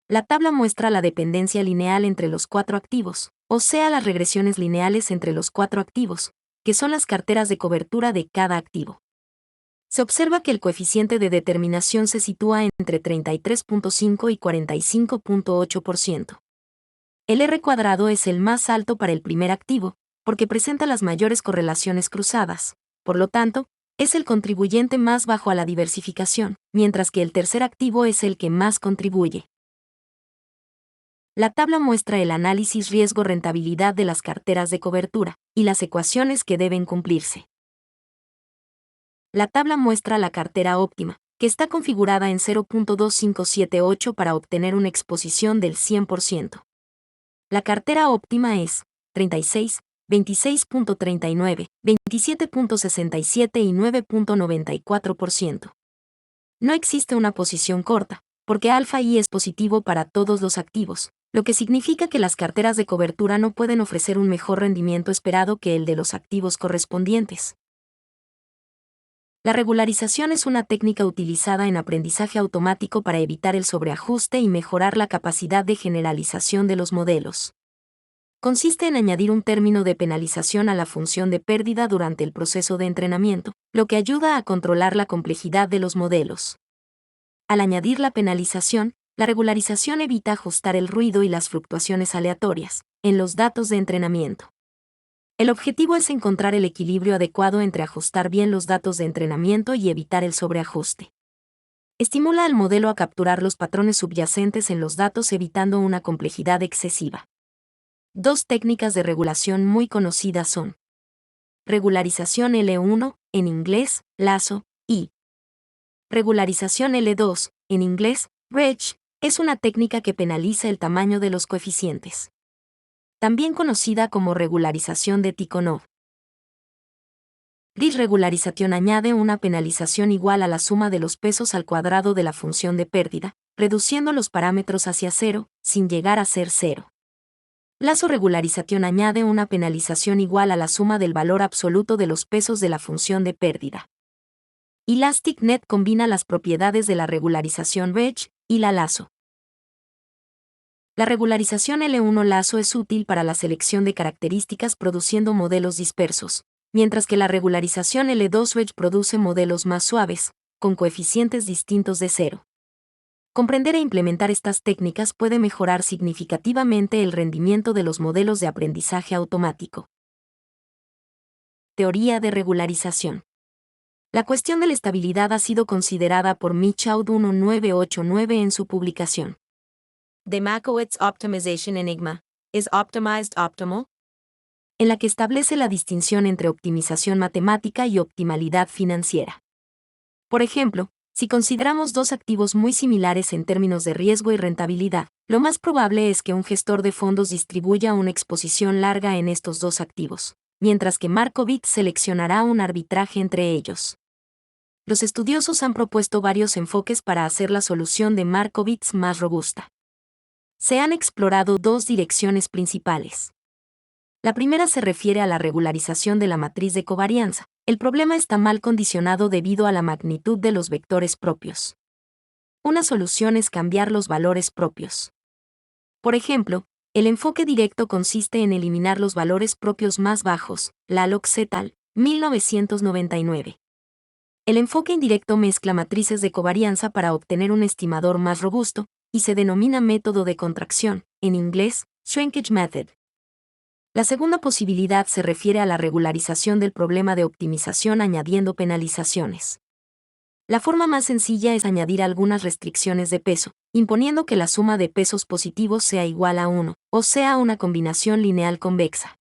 La tabla muestra la dependencia lineal entre los 4 activos, o sea, las regresiones lineales entre los 4 activos, que son las carteras de cobertura de cada activo. Se observa que el coeficiente de determinación se sitúa entre 33.5 y 45.8%. El R cuadrado es el más alto para el primer activo, porque presenta las mayores correlaciones cruzadas. Por lo tanto, es el contribuyente más bajo a la diversificación, mientras que el tercer activo es el que más contribuye. La tabla muestra el análisis riesgo-rentabilidad de las carteras de cobertura y las ecuaciones que deben cumplirse. La tabla muestra la cartera óptima, que está configurada en 0.2578 para obtener una exposición del 100%. La cartera óptima es 36, 26.39, 27.67 y 9.94%. No existe una posición corta, porque alfa I es positivo para todos los activos, lo que significa que las carteras de cobertura no pueden ofrecer un mejor rendimiento esperado que el de los activos correspondientes. La regularización es una técnica utilizada en aprendizaje automático para evitar el sobreajuste y mejorar la capacidad de generalización de los modelos. Consiste en añadir un término de penalización a la función de pérdida durante el proceso de entrenamiento, lo que ayuda a controlar la complejidad de los modelos. Al añadir la penalización, la regularización evita ajustar el ruido y las fluctuaciones aleatorias en los datos de entrenamiento. El objetivo es encontrar el equilibrio adecuado entre ajustar bien los datos de entrenamiento y evitar el sobreajuste. Estimula al modelo a capturar los patrones subyacentes en los datos evitando una complejidad excesiva. Dos técnicas de regulación muy conocidas son regularización L1, en inglés, lazo, y regularización L2, en inglés, wedge, es una técnica que penaliza el tamaño de los coeficientes. También conocida como regularización de Tikhonov. Disregularización añade una penalización igual a la suma de los pesos al cuadrado de la función de pérdida, reduciendo los parámetros hacia cero, sin llegar a ser cero. Lazo regularización añade una penalización igual a la suma del valor absoluto de los pesos de la función de pérdida. ElasticNet combina las propiedades de la regularización wedge y la lazo. La regularización L1 lazo es útil para la selección de características produciendo modelos dispersos, mientras que la regularización L2 wedge produce modelos más suaves, con coeficientes distintos de cero. Comprender e implementar estas técnicas puede mejorar significativamente el rendimiento de los modelos de aprendizaje automático. Teoría de regularización. La cuestión de la estabilidad ha sido considerada por Michaud 1989 en su publicación. The Markowitz Optimization Enigma. Is optimized optimal? En la que establece la distinción entre optimización matemática y optimalidad financiera. Por ejemplo, si consideramos dos activos muy similares en términos de riesgo y rentabilidad, lo más probable es que un gestor de fondos distribuya una exposición larga en estos dos activos, mientras que Markowitz seleccionará un arbitraje entre ellos. Los estudiosos han propuesto varios enfoques para hacer la solución de Markowitz más robusta. Se han explorado dos direcciones principales. La primera se refiere a la regularización de la matriz de covarianza. El problema está mal condicionado debido a la magnitud de los vectores propios. Una solución es cambiar los valores propios. Por ejemplo, el enfoque directo consiste en eliminar los valores propios más bajos, Lalox et al. 1999. El enfoque indirecto mezcla matrices de covarianza para obtener un estimador más robusto, y se denomina método de contracción, en inglés, shrinkage method. La segunda posibilidad se refiere a la regularización del problema de optimización añadiendo penalizaciones. La forma más sencilla es añadir algunas restricciones de peso, imponiendo que la suma de pesos positivos sea igual a 1, o sea una combinación lineal convexa.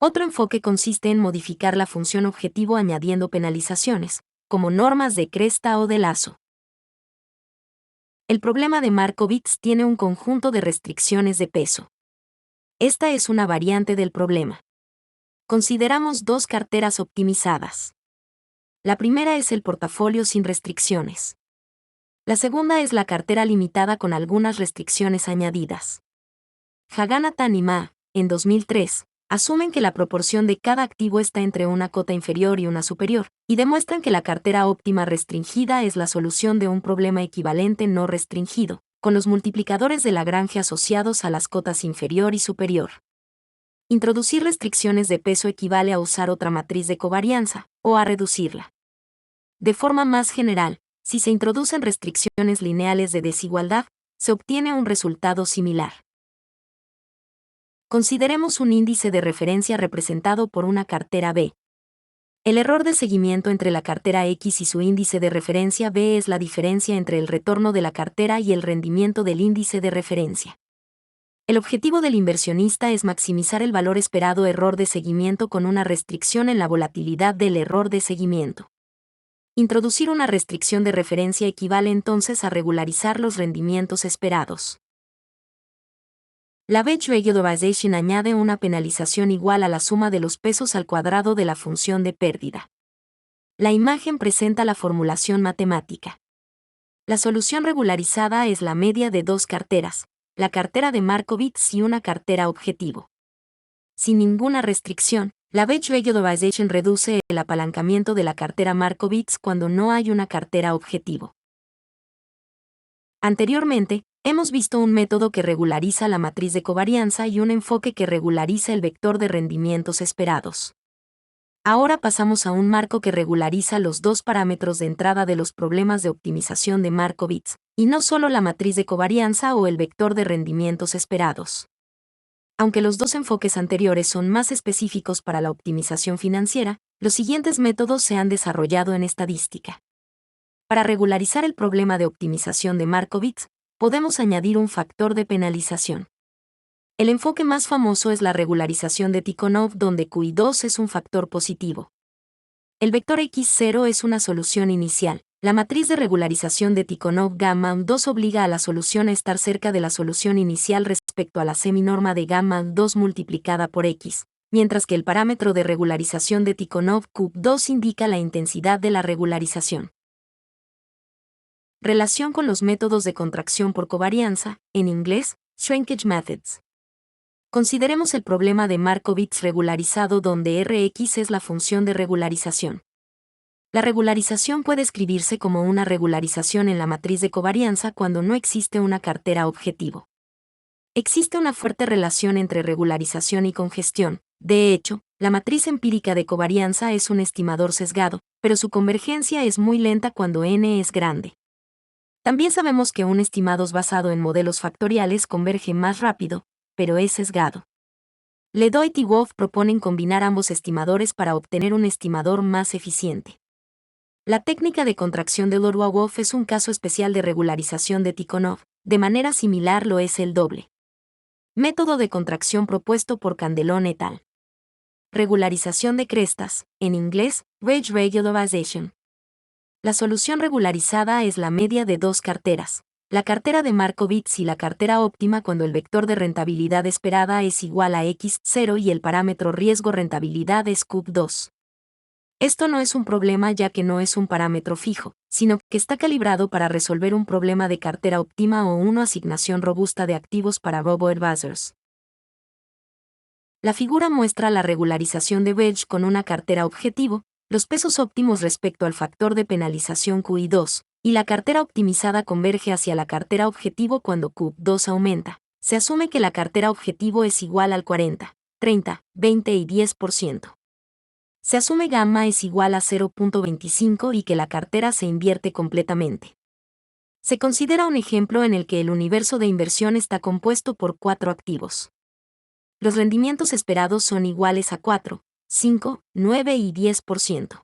Otro enfoque consiste en modificar la función objetivo añadiendo penalizaciones, como normas de cresta o de lazo. El problema de Markowitz tiene un conjunto de restricciones de peso. Esta es una variante del problema. Consideramos dos carteras optimizadas. La primera es el portafolio sin restricciones. La segunda es la cartera limitada con algunas restricciones añadidas. Haganathan y Ma, en 2003, asumen que la proporción de cada activo está entre una cota inferior y una superior, y demuestran que la cartera óptima restringida es la solución de un problema equivalente no restringido, con los multiplicadores de Lagrange asociados a las cotas inferior y superior. Introducir restricciones de peso equivale a usar otra matriz de covarianza, o a reducirla. De forma más general, si se introducen restricciones lineales de desigualdad, se obtiene un resultado similar. Consideremos un índice de referencia representado por una cartera B. El error de seguimiento entre la cartera X y su índice de referencia B es la diferencia entre el retorno de la cartera y el rendimiento del índice de referencia. El objetivo del inversionista es maximizar el valor esperado error de seguimiento con una restricción en la volatilidad del error de seguimiento. Introducir una restricción de referencia equivale entonces a regularizar los rendimientos esperados. La Batch Regularization añade una penalización igual a la suma de los pesos al cuadrado de la función de pérdida. La imagen presenta la formulación matemática. La solución regularizada es la media de dos carteras, la cartera de Markowitz y una cartera objetivo. Sin ninguna restricción, la Batch Regularization reduce el apalancamiento de la cartera Markowitz cuando no hay una cartera objetivo. Anteriormente, hemos visto un método que regulariza la matriz de covarianza y un enfoque que regulariza el vector de rendimientos esperados. Ahora pasamos a un marco que regulariza los dos parámetros de entrada de los problemas de optimización de Markowitz, y no solo la matriz de covarianza o el vector de rendimientos esperados. Aunque los dos enfoques anteriores son más específicos para la optimización financiera, los siguientes métodos se han desarrollado en estadística. Para regularizar el problema de optimización de Markowitz, podemos añadir un factor de penalización. El enfoque más famoso es la regularización de Tikhonov, donde QI2 es un factor positivo. El vector X0 es una solución inicial. La matriz de regularización de Tikhonov gamma 2 obliga a la solución a estar cerca de la solución inicial respecto a la seminorma de gamma 2 multiplicada por X, mientras que el parámetro de regularización de Tikhonov Q2 indica la intensidad de la regularización. Relación con los métodos de contracción por covarianza, en inglés, shrinkage methods. Consideremos el problema de Markowitz regularizado donde Rx es la función de regularización. La regularización puede escribirse como una regularización en la matriz de covarianza cuando no existe una cartera objetivo. Existe una fuerte relación entre regularización y congestión. De hecho, la matriz empírica de covarianza es un estimador sesgado, pero su convergencia es muy lenta cuando n es grande. También sabemos que un estimado basado en modelos factoriales converge más rápido, pero es sesgado. Ledoit y Wolf proponen combinar ambos estimadores para obtener un estimador más eficiente. La técnica de contracción de Ledoit-Wolf es un caso especial de regularización de Tikhonov, de manera similar lo es el doble método de contracción propuesto por Candelón et al. Regularización de crestas, en inglés, Ridge Regularization. La solución regularizada es la media de dos carteras, la cartera de Markowitz y la cartera óptima cuando el vector de rentabilidad esperada es igual a x0 y el parámetro riesgo-rentabilidad es CUP2. Esto no es un problema ya que no es un parámetro fijo, sino que está calibrado para resolver un problema de cartera óptima o una asignación robusta de activos para robo-advisors. La figura muestra la regularización de Wedge con una cartera objetivo, los pesos óptimos respecto al factor de penalización QI2, y la cartera optimizada converge hacia la cartera objetivo cuando QI2 aumenta. Se asume que la cartera objetivo es igual al 40, 30, 20 y 10%. Se asume gamma es igual a 0.25 y que la cartera se invierte completamente. Se considera un ejemplo en el que el universo de inversión está compuesto por 4 activos. Los rendimientos esperados son iguales a 4, 5, 9 y 10%.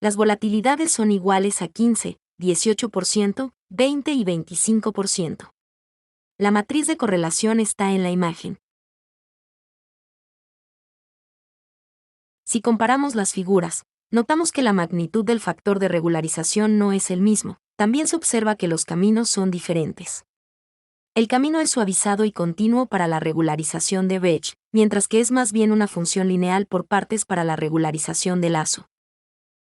Las volatilidades son iguales a 15, 18%, 20 y 25%. La matriz de correlación está en la imagen. Si comparamos las figuras, notamos que la magnitud del factor de regularización no es el mismo. También se observa que los caminos son diferentes. El camino es suavizado y continuo para la regularización de Wedge, mientras que es más bien una función lineal por partes para la regularización de lazo.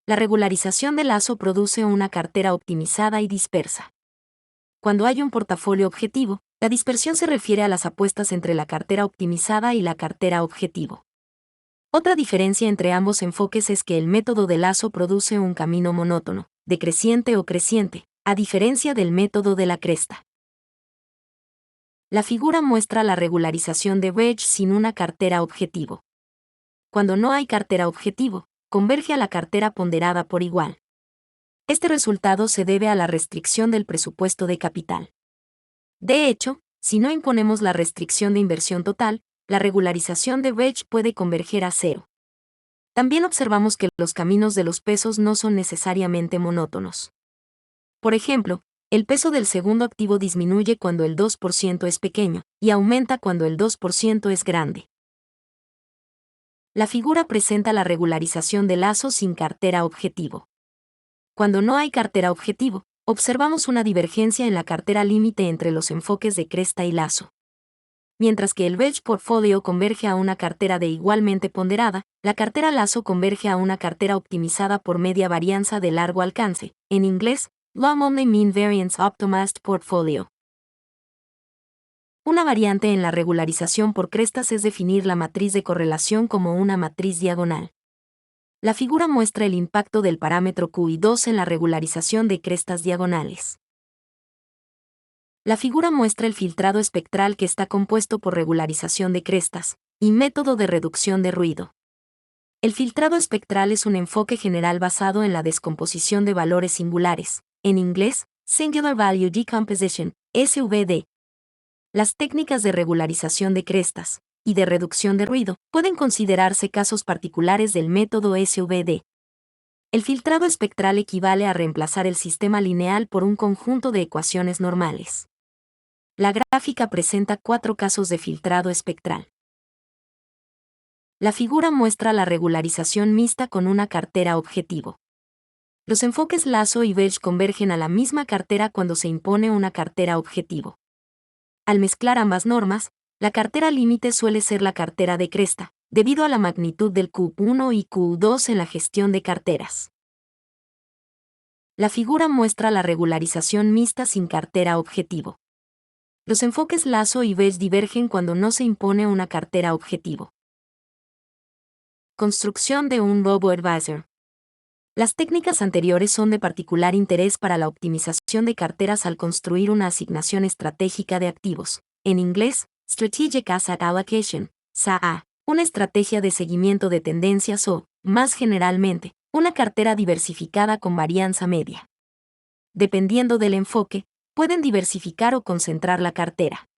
La regularización de lazo produce una cartera optimizada y dispersa. Cuando hay un portafolio objetivo, la dispersión se refiere a las apuestas entre la cartera optimizada y la cartera objetivo. Otra diferencia entre ambos enfoques es que el método de lazo produce un camino monótono, decreciente o creciente, a diferencia del método de la cresta. La figura muestra la regularización de Wedge sin una cartera objetivo. Cuando no hay cartera objetivo, converge a la cartera ponderada por igual. Este resultado se debe a la restricción del presupuesto de capital. De hecho, si no imponemos la restricción de inversión total, la regularización de Wedge puede converger a cero. También observamos que los caminos de los pesos no son necesariamente monótonos. Por ejemplo, el peso del segundo activo disminuye cuando el 2% es pequeño, y aumenta cuando el 2% es grande. La figura presenta la regularización de lazo sin cartera objetivo. Cuando no hay cartera objetivo, observamos una divergencia en la cartera límite entre los enfoques de cresta y lazo. Mientras que el Wedge Portfolio converge a una cartera de igualmente ponderada, la cartera lazo converge a una cartera optimizada por media varianza de largo alcance, en inglés, Long Only Mean Variance Optimized Portfolio. Una variante en la regularización por crestas es definir la matriz de correlación como una matriz diagonal. La figura muestra el impacto del parámetro QI2 en la regularización de crestas diagonales. La figura muestra el filtrado espectral que está compuesto por regularización de crestas y método de reducción de ruido. El filtrado espectral es un enfoque general basado en la descomposición de valores singulares, en inglés, Singular Value Decomposition, SVD. Las técnicas de regularización de crestas y de reducción de ruido pueden considerarse casos particulares del método SVD. El filtrado espectral equivale a reemplazar el sistema lineal por un conjunto de ecuaciones normales. La gráfica presenta 4 casos de filtrado espectral. La figura muestra la regularización mixta con una cartera objetivo. Los enfoques lazo y Wedge convergen a la misma cartera cuando se impone una cartera objetivo. Al mezclar ambas normas, la cartera límite suele ser la cartera de cresta, debido a la magnitud del Q1 y Q2 en la gestión de carteras. La figura muestra la regularización mixta sin cartera objetivo. Los enfoques lazo y Wedge divergen cuando no se impone una cartera objetivo. Construcción de un robo-advisor. Las técnicas anteriores son de particular interés para la optimización de carteras al construir una asignación estratégica de activos, en inglés, Strategic Asset Allocation, SAA, una estrategia de seguimiento de tendencias o, más generalmente, una cartera diversificada con varianza media. dependiendo del enfoque, pueden diversificar o concentrar la cartera.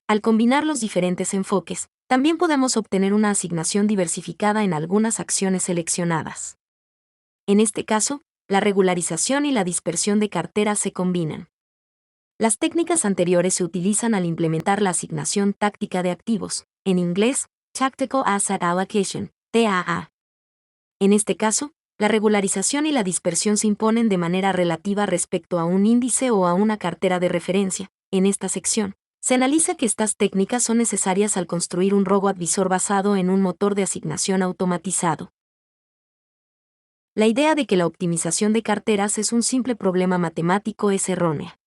Al combinar los diferentes enfoques, también podemos obtener una asignación diversificada en algunas acciones seleccionadas. En este caso, la regularización y la dispersión de carteras se combinan. Las técnicas anteriores se utilizan al implementar la asignación táctica de activos, en inglés, Tactical Asset Allocation, TAA. En este caso, la regularización y la dispersión se imponen de manera relativa respecto a un índice o a una cartera de referencia. En esta sección, se analiza que estas técnicas son necesarias al construir un robo-advisor basado en un motor de asignación automatizado. La idea de que la optimización de carteras es un simple problema matemático es errónea.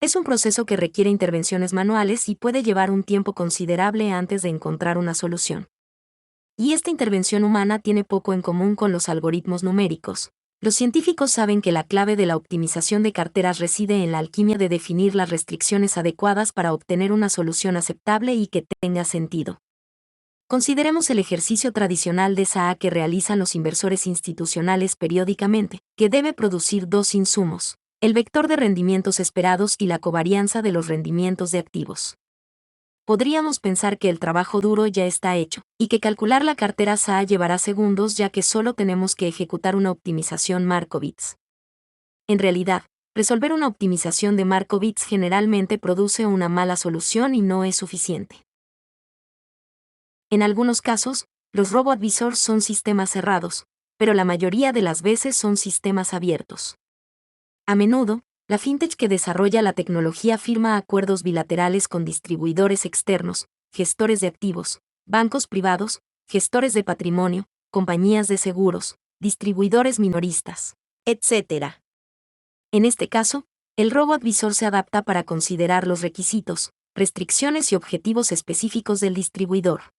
Es un proceso que requiere intervenciones manuales y puede llevar un tiempo considerable antes de encontrar una solución. Y esta intervención humana tiene poco en común con los algoritmos numéricos. Los científicos saben que la clave de la optimización de carteras reside en la alquimia de definir las restricciones adecuadas para obtener una solución aceptable y que tenga sentido. Consideremos el ejercicio tradicional de SAA que realizan los inversores institucionales periódicamente, que debe producir dos insumos: el vector de rendimientos esperados y la covarianza de los rendimientos de activos. Podríamos pensar que el trabajo duro ya está hecho, y que calcular la cartera SAA llevará segundos ya que solo tenemos que ejecutar una optimización Markowitz. En realidad, resolver una optimización de Markowitz generalmente produce una mala solución y no es suficiente. En algunos casos, los robo-advisors son sistemas cerrados, pero la mayoría de las veces son sistemas abiertos. A menudo, la fintech que desarrolla la tecnología firma acuerdos bilaterales con distribuidores externos, gestores de activos, bancos privados, gestores de patrimonio, compañías de seguros, distribuidores minoristas, etc. En este caso, el robo-advisor se adapta para considerar los requisitos, restricciones y objetivos específicos del distribuidor.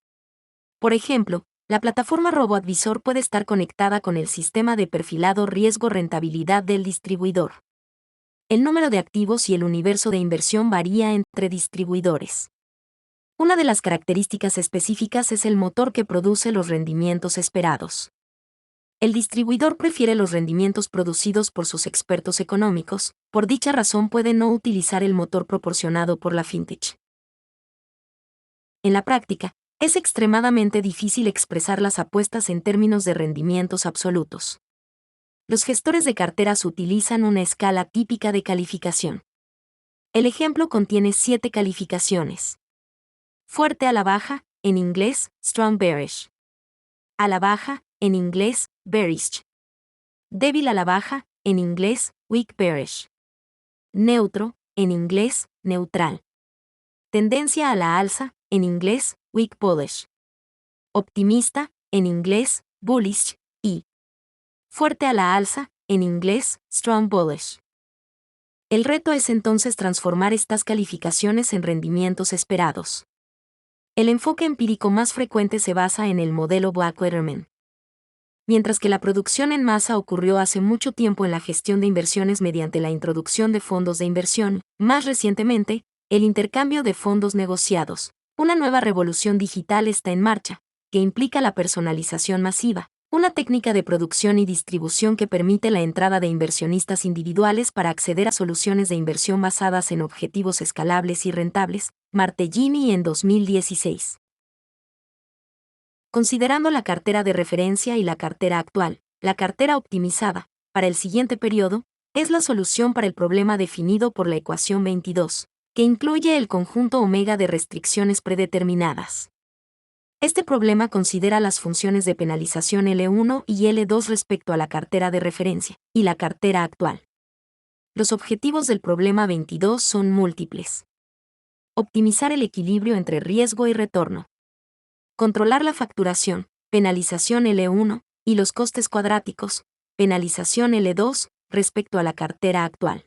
Por ejemplo, la plataforma robo-advisor puede estar conectada con el sistema de perfilado riesgo-rentabilidad del distribuidor. El número de activos y el universo de inversión varía entre distribuidores. Una de las características específicas es el motor que produce los rendimientos esperados. El distribuidor prefiere los rendimientos producidos por sus expertos económicos, por dicha razón puede no utilizar el motor proporcionado por la fintech. En la práctica, es extremadamente difícil expresar las apuestas en términos de rendimientos absolutos. Los gestores de carteras utilizan una escala típica de calificación. El ejemplo contiene 7 calificaciones. Fuerte a la baja, en inglés, strong bearish. A la baja, en inglés, bearish. Débil a la baja, en inglés, weak bearish. Neutro, en inglés, neutral. Tendencia a la alza, en inglés, weak bullish. Optimista, en inglés, bullish, y fuerte a la alza, en inglés, strong bullish. El reto es entonces transformar estas calificaciones en rendimientos esperados. El enfoque empírico más frecuente se basa en el modelo Black-Letter-Man. Mientras que la producción en masa ocurrió hace mucho tiempo en la gestión de inversiones mediante la introducción de fondos de inversión, más recientemente, el intercambio de fondos negociados, una nueva revolución digital está en marcha, que implica la personalización masiva, una técnica de producción y distribución que permite la entrada de inversionistas individuales para acceder a soluciones de inversión basadas en objetivos escalables y rentables, Martellini en 2016. Considerando la cartera de referencia y la cartera actual, la cartera optimizada, para el siguiente periodo, es la solución para el problema definido por la ecuación 22, que incluye el conjunto omega de restricciones predeterminadas. Este problema considera las funciones de penalización L1 y L2 respecto a la cartera de referencia y la cartera actual. Los objetivos del problema 22 son múltiples. Optimizar el equilibrio entre riesgo y retorno. Controlar la facturación, penalización L1, y los costes cuadráticos, penalización L2, respecto a la cartera actual.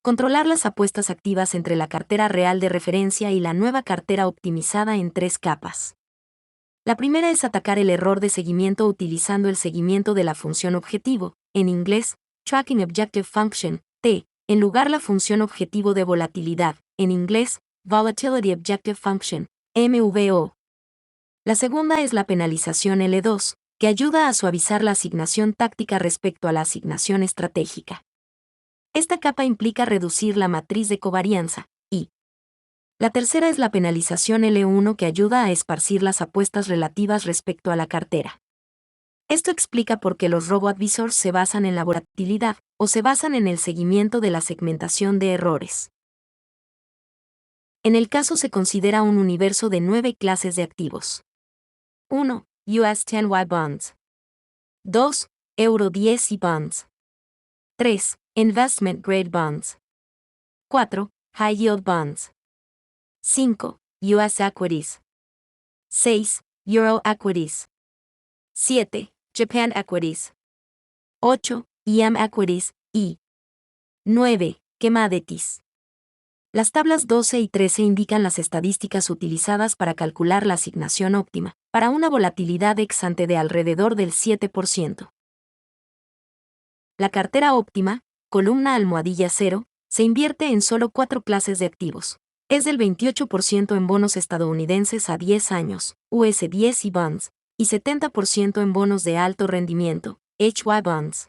Controlar las apuestas activas entre la cartera real de referencia y la nueva cartera optimizada en 3 capas. La primera es atacar el error de seguimiento utilizando el seguimiento de la función objetivo, en inglés, Tracking Objective Function, T, en lugar la función objetivo de volatilidad, en inglés, Volatility Objective Function, MVO. La segunda es la penalización L2, que ayuda a suavizar la asignación táctica respecto a la asignación estratégica. Esta capa implica reducir la matriz de covarianza, y la tercera es la penalización L1 que ayuda a esparcir las apuestas relativas respecto a la cartera. Esto explica por qué los robo-advisors se basan en la volatilidad, o se basan en el seguimiento de la segmentación de errores. En el caso se considera un universo de 9 clases de activos. 1. US 10Y Bonds. 2. Euro 10Y Bonds. 3. Investment Grade Bonds. 4. High Yield Bonds. 5. US Equities. 6. Euro Equities. 7. Japan Equities. 8. EM Equities, y 9. Commodities. Las tablas 12 y 13 indican las estadísticas utilizadas para calcular la asignación óptima, para una volatilidad ex-ante de alrededor del 7%. La cartera óptima, columna almohadilla 0, se invierte en solo 4 clases de activos. Es del 28% en bonos estadounidenses a 10 años, US 10 y bonds, y 70% en bonos de alto rendimiento, HY bonds.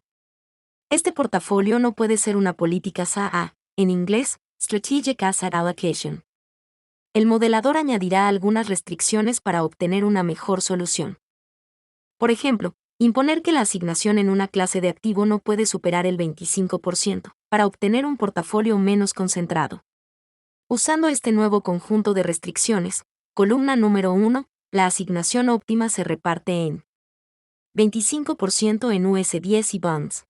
Este portafolio no puede ser una política SAA, en inglés, Strategic Asset Allocation. El modelador añadirá algunas restricciones para obtener una mejor solución. Por ejemplo, imponer que la asignación en una clase de activo no puede superar el 25%, para obtener un portafolio menos concentrado. Usando este nuevo conjunto de restricciones, columna número 1, la asignación óptima se reparte en 25% en US 10 y bonds,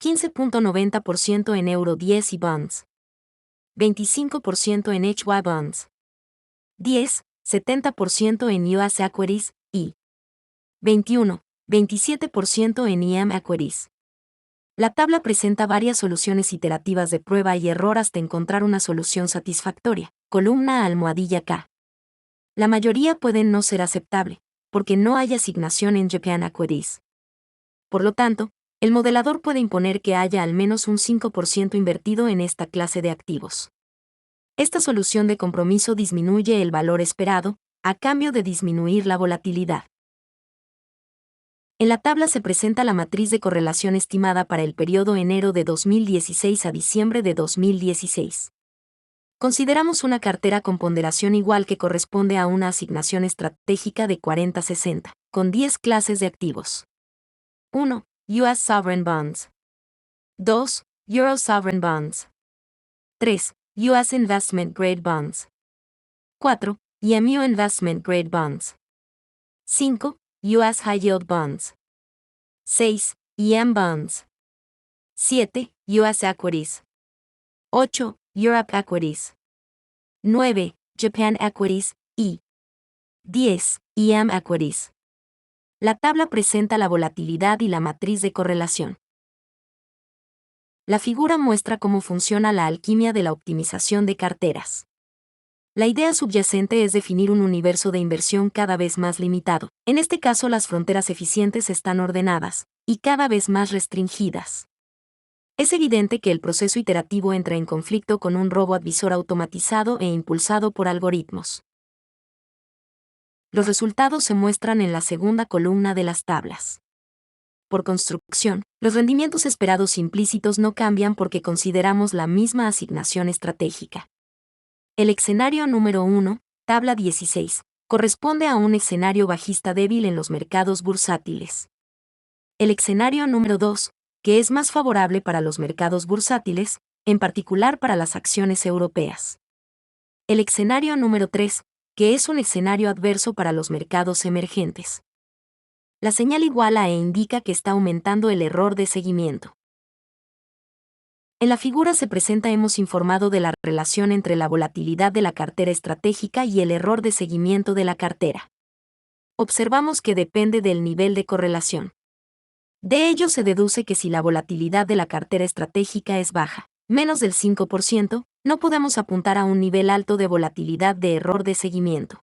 15.90% en Euro 10 y bonds, 25% en HY bonds, 70% en US Equities, y 27% en EM Equities. La tabla presenta varias soluciones iterativas de prueba y error hasta encontrar una solución satisfactoria, columna almohadilla K. La mayoría pueden no ser aceptable, porque no hay asignación en Japan Equities. Por lo tanto, el modelador puede imponer que haya al menos un 5% invertido en esta clase de activos. Esta solución de compromiso disminuye el valor esperado, a cambio de disminuir la volatilidad. En la tabla se presenta la matriz de correlación estimada para el periodo enero de 2016 a diciembre de 2016. Consideramos una cartera con ponderación igual que corresponde a una asignación estratégica de 40-60, con 10 clases de activos. 1. US Sovereign Bonds. 2. Euro Sovereign Bonds. 3. US Investment Grade Bonds. 4. EMU Investment Grade Bonds. 5. US High Yield Bonds. 6. EM Bonds. 7. US Equities. 8. Europe Equities. 9. Japan Equities, y 10. EM Equities. La tabla presenta la volatilidad y la matriz de correlación. La figura muestra cómo funciona la alquimia de la optimización de carteras. La idea subyacente es definir un universo de inversión cada vez más limitado. En este caso, las fronteras eficientes están ordenadas, y cada vez más restringidas. Es evidente que el proceso iterativo entra en conflicto con un robo-advisor automatizado e impulsado por algoritmos. Los resultados se muestran en la segunda columna de las tablas. Por construcción, los rendimientos esperados implícitos no cambian porque consideramos la misma asignación estratégica. El escenario número 1, tabla 16, corresponde a un escenario bajista débil en los mercados bursátiles. El escenario número 2, que es más favorable para los mercados bursátiles, en particular para las acciones europeas. El escenario número 3, que es un escenario adverso para los mercados emergentes. La señal igual a indica que está aumentando el error de seguimiento. En la figura se presenta hemos informado de la relación entre la volatilidad de la cartera estratégica y el error de seguimiento de la cartera. Observamos que depende del nivel de correlación. De ello se deduce que si la volatilidad de la cartera estratégica es baja, menos del 5%, no podemos apuntar a un nivel alto de volatilidad de error de seguimiento.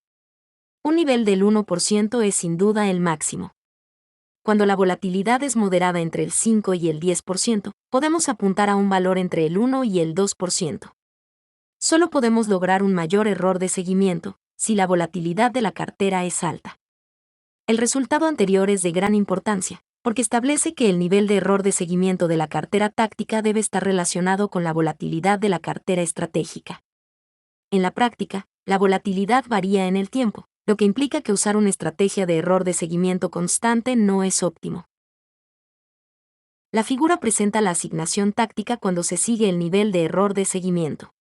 Un nivel del 1% es sin duda el máximo. Cuando la volatilidad es moderada entre el 5 y el 10%, podemos apuntar a un valor entre el 1 y el 2%. Solo podemos lograr un mayor error de seguimiento si la volatilidad de la cartera es alta. El resultado anterior es de gran importancia, porque establece que el nivel de error de seguimiento de la cartera táctica debe estar relacionado con la volatilidad de la cartera estratégica. En la práctica, la volatilidad varía en el tiempo, lo que implica que usar una estrategia de error de seguimiento constante no es óptimo. La figura presenta la asignación táctica cuando se sigue el nivel de error de seguimiento.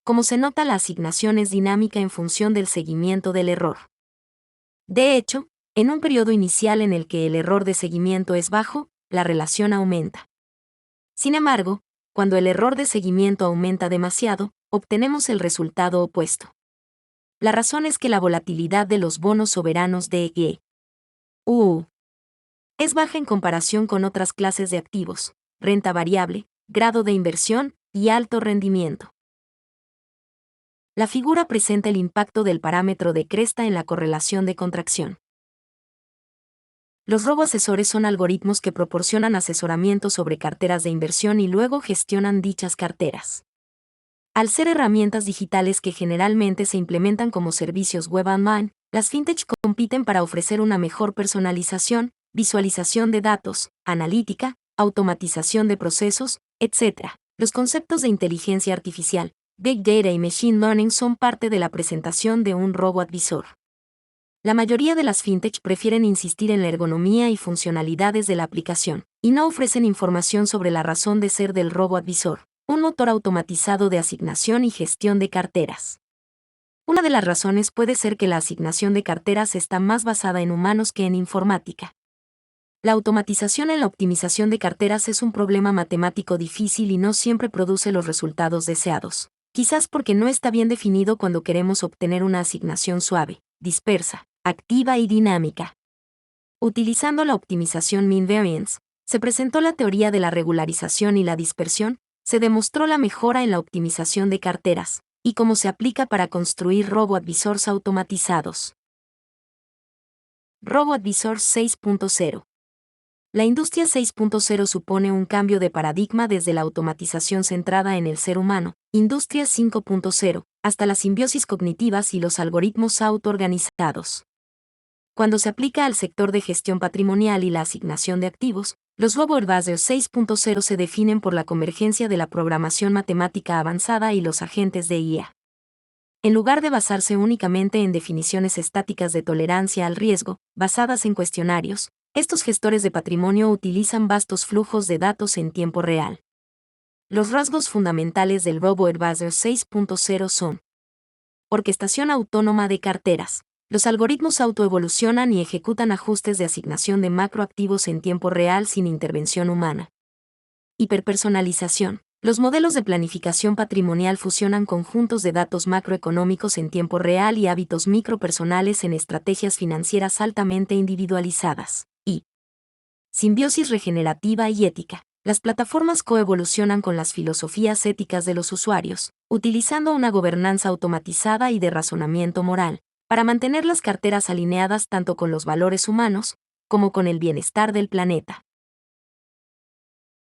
Como se nota, la asignación es dinámica en función del seguimiento del error. De hecho, en un periodo inicial en el que el error de seguimiento es bajo, la relación aumenta. Sin embargo, cuando el error de seguimiento aumenta demasiado, obtenemos el resultado opuesto. La razón es que la volatilidad de los bonos soberanos de E.U. es baja en comparación con otras clases de activos, renta variable, grado de inversión y alto rendimiento. La figura presenta el impacto del parámetro de cresta en la correlación de contracción. Los robo-asesores son algoritmos que proporcionan asesoramiento sobre carteras de inversión y luego gestionan dichas carteras. Al ser herramientas digitales que generalmente se implementan como servicios web online, las fintech compiten para ofrecer una mejor personalización, visualización de datos, analítica, automatización de procesos, etc. Los conceptos de inteligencia artificial, Big Data y Machine Learning son parte de la presentación de un robo-advisor. La mayoría de las fintech prefieren insistir en la ergonomía y funcionalidades de la aplicación, y no ofrecen información sobre la razón de ser del robo-advisor, un motor automatizado de asignación y gestión de carteras. Una de las razones puede ser que la asignación de carteras está más basada en humanos que en informática. La automatización en la optimización de carteras es un problema matemático difícil y no siempre produce los resultados deseados, quizás porque no está bien definido cuando queremos obtener una asignación suave, dispersa, activa y dinámica. Utilizando la optimización mean variance, se presentó la teoría de la regularización y la dispersión, se demostró la mejora en la optimización de carteras, y cómo se aplica para construir robo-advisors automatizados. Robo-advisor 6.0. La industria 6.0 supone un cambio de paradigma desde la automatización centrada en el ser humano, industria 5.0, hasta las simbiosis cognitivas y los algoritmos autoorganizados. Cuando se aplica al sector de gestión patrimonial y la asignación de activos, los robo-advisors 6.0 se definen por la convergencia de la programación matemática avanzada y los agentes de IA. En lugar de basarse únicamente en definiciones estáticas de tolerancia al riesgo, basadas en cuestionarios, estos gestores de patrimonio utilizan vastos flujos de datos en tiempo real. Los rasgos fundamentales del robo-advisor 6.0 son: orquestación autónoma de carteras. Los algoritmos autoevolucionan y ejecutan ajustes de asignación de macroactivos en tiempo real sin intervención humana. Hiperpersonalización. Los modelos de planificación patrimonial fusionan conjuntos de datos macroeconómicos en tiempo real y hábitos micropersonales en estrategias financieras altamente individualizadas. Y simbiosis regenerativa y ética. Las plataformas coevolucionan con las filosofías éticas de los usuarios, utilizando una gobernanza automatizada y de razonamiento moral, para mantener las carteras alineadas tanto con los valores humanos, como con el bienestar del planeta.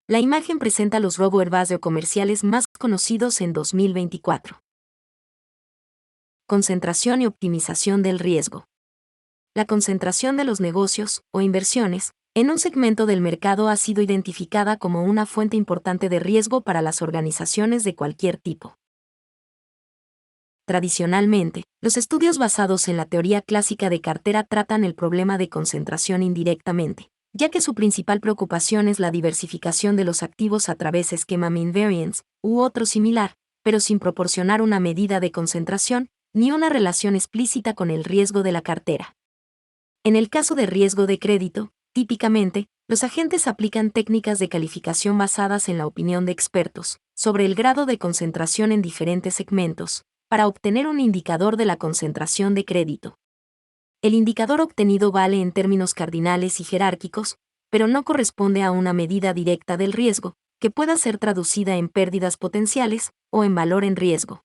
La imagen presenta los robo-advisor comerciales más conocidos en 2024. Concentración y optimización del riesgo. La concentración de los negocios, o inversiones, en un segmento del mercado ha sido identificada como una fuente importante de riesgo para las organizaciones de cualquier tipo. Tradicionalmente, los estudios basados en la teoría clásica de cartera tratan el problema de concentración indirectamente, ya que su principal preocupación es la diversificación de los activos a través de esquema mean variance u otro similar, pero sin proporcionar una medida de concentración ni una relación explícita con el riesgo de la cartera. En el caso de riesgo de crédito, típicamente, los agentes aplican técnicas de calificación basadas en la opinión de expertos sobre el grado de concentración en diferentes segmentos, para obtener un indicador de la concentración de crédito. El indicador obtenido vale en términos cardinales y jerárquicos, pero no corresponde a una medida directa del riesgo, que pueda ser traducida en pérdidas potenciales o en valor en riesgo.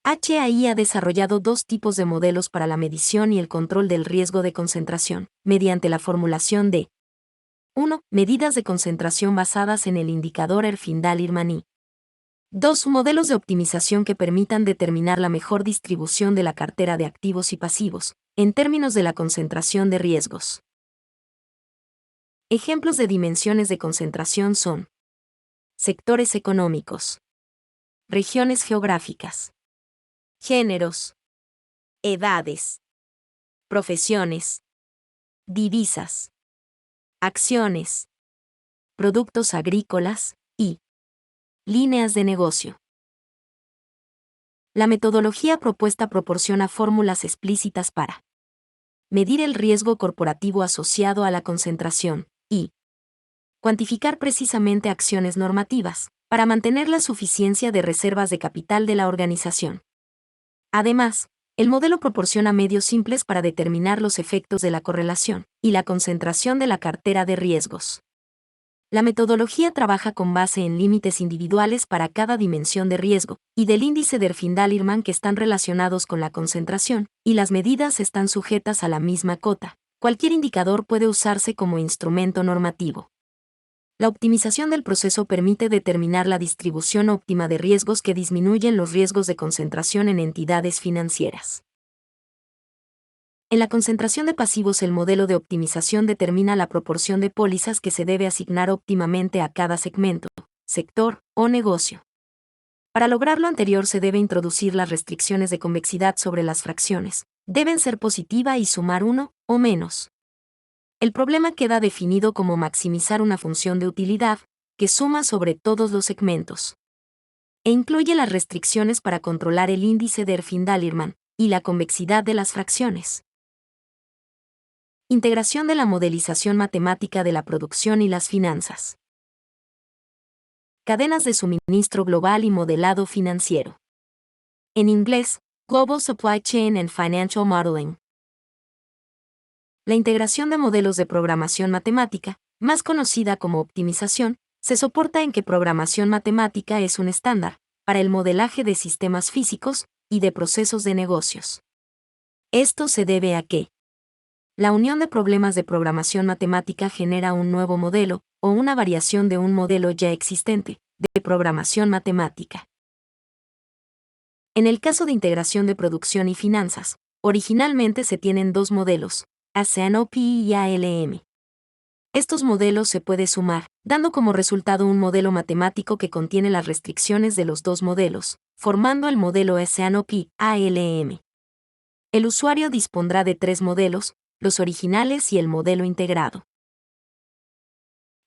HAI ha desarrollado dos tipos de modelos para la medición y el control del riesgo de concentración, mediante la formulación de 1. Medidas de concentración basadas en el indicador Herfindahl-Irmani. 2. Modelos de optimización que permitan determinar la mejor distribución de la cartera de activos y pasivos, en términos de la concentración de riesgos. Ejemplos de dimensiones de concentración son sectores económicos, regiones geográficas, géneros, edades, profesiones, divisas, acciones, productos agrícolas y líneas de negocio. La metodología propuesta proporciona fórmulas explícitas para medir el riesgo corporativo asociado a la concentración y cuantificar precisamente acciones normativas para mantener la suficiencia de reservas de capital de la organización. Además, el modelo proporciona medios simples para determinar los efectos de la correlación y la concentración de la cartera de riesgos. La metodología trabaja con base en límites individuales para cada dimensión de riesgo y del índice de Herfindahl-Irman que están relacionados con la concentración, y las medidas están sujetas a la misma cota. Cualquier indicador puede usarse como instrumento normativo. La optimización del proceso permite determinar la distribución óptima de riesgos que disminuyen los riesgos de concentración en entidades financieras. En la concentración de pasivos, el modelo de optimización determina la proporción de pólizas que se debe asignar óptimamente a cada segmento, sector o negocio. Para lograr lo anterior se debe introducir las restricciones de convexidad sobre las fracciones. Deben ser positiva y sumar 1 o menos. El problema queda definido como maximizar una función de utilidad que suma sobre todos los segmentos. E incluye las restricciones para controlar el índice de Herfindahl-Irman y la convexidad de las fracciones. Integración de la modelización matemática de la producción y las finanzas. Cadenas de suministro global y modelado financiero. En inglés, Global Supply Chain and Financial Modeling. La integración de modelos de programación matemática, más conocida como optimización, se soporta en que programación matemática es un estándar para el modelaje de sistemas físicos y de procesos de negocios. Esto se debe a que la unión de problemas de programación matemática genera un nuevo modelo o una variación de un modelo ya existente de programación matemática. En el caso de integración de producción y finanzas, originalmente se tienen dos modelos, ASANOP y ALM. Estos modelos se puede sumar, dando como resultado un modelo matemático que contiene las restricciones de los dos modelos, formando el modelo ASANOP-ALM. El usuario dispondrá de tres modelos, los originales y el modelo integrado.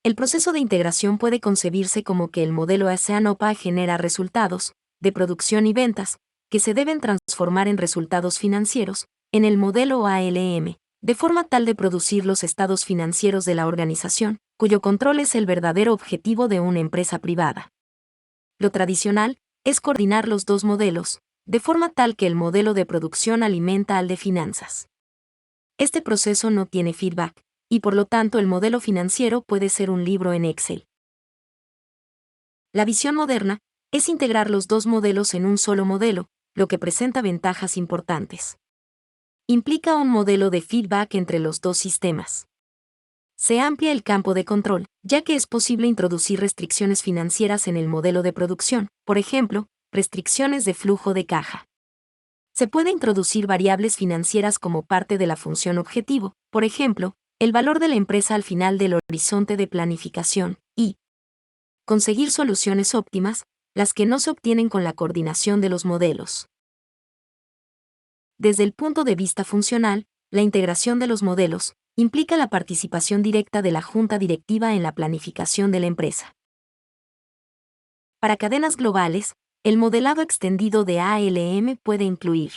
El proceso de integración puede concebirse como que el modelo ASANOP genera resultados, de producción y ventas, que se deben transformar en resultados financieros, en el modelo ALM, de forma tal de producir los estados financieros de la organización, cuyo control es el verdadero objetivo de una empresa privada. Lo tradicional es coordinar los dos modelos, de forma tal que el modelo de producción alimenta al de finanzas. Este proceso no tiene feedback, y por lo tanto el modelo financiero puede ser un libro en Excel. La visión moderna es integrar los dos modelos en un solo modelo, lo que presenta ventajas importantes. Implica un modelo de feedback entre los dos sistemas. Se amplia el campo de control, ya que es posible introducir restricciones financieras en el modelo de producción, por ejemplo, restricciones de flujo de caja. Se puede introducir variables financieras como parte de la función objetivo, por ejemplo, el valor de la empresa al final del horizonte de planificación, y conseguir soluciones óptimas, las que no se obtienen con la coordinación de los modelos. Desde el punto de vista funcional, la integración de los modelos implica la participación directa de la junta directiva en la planificación de la empresa. Para cadenas globales, el modelado extendido de ALM puede incluir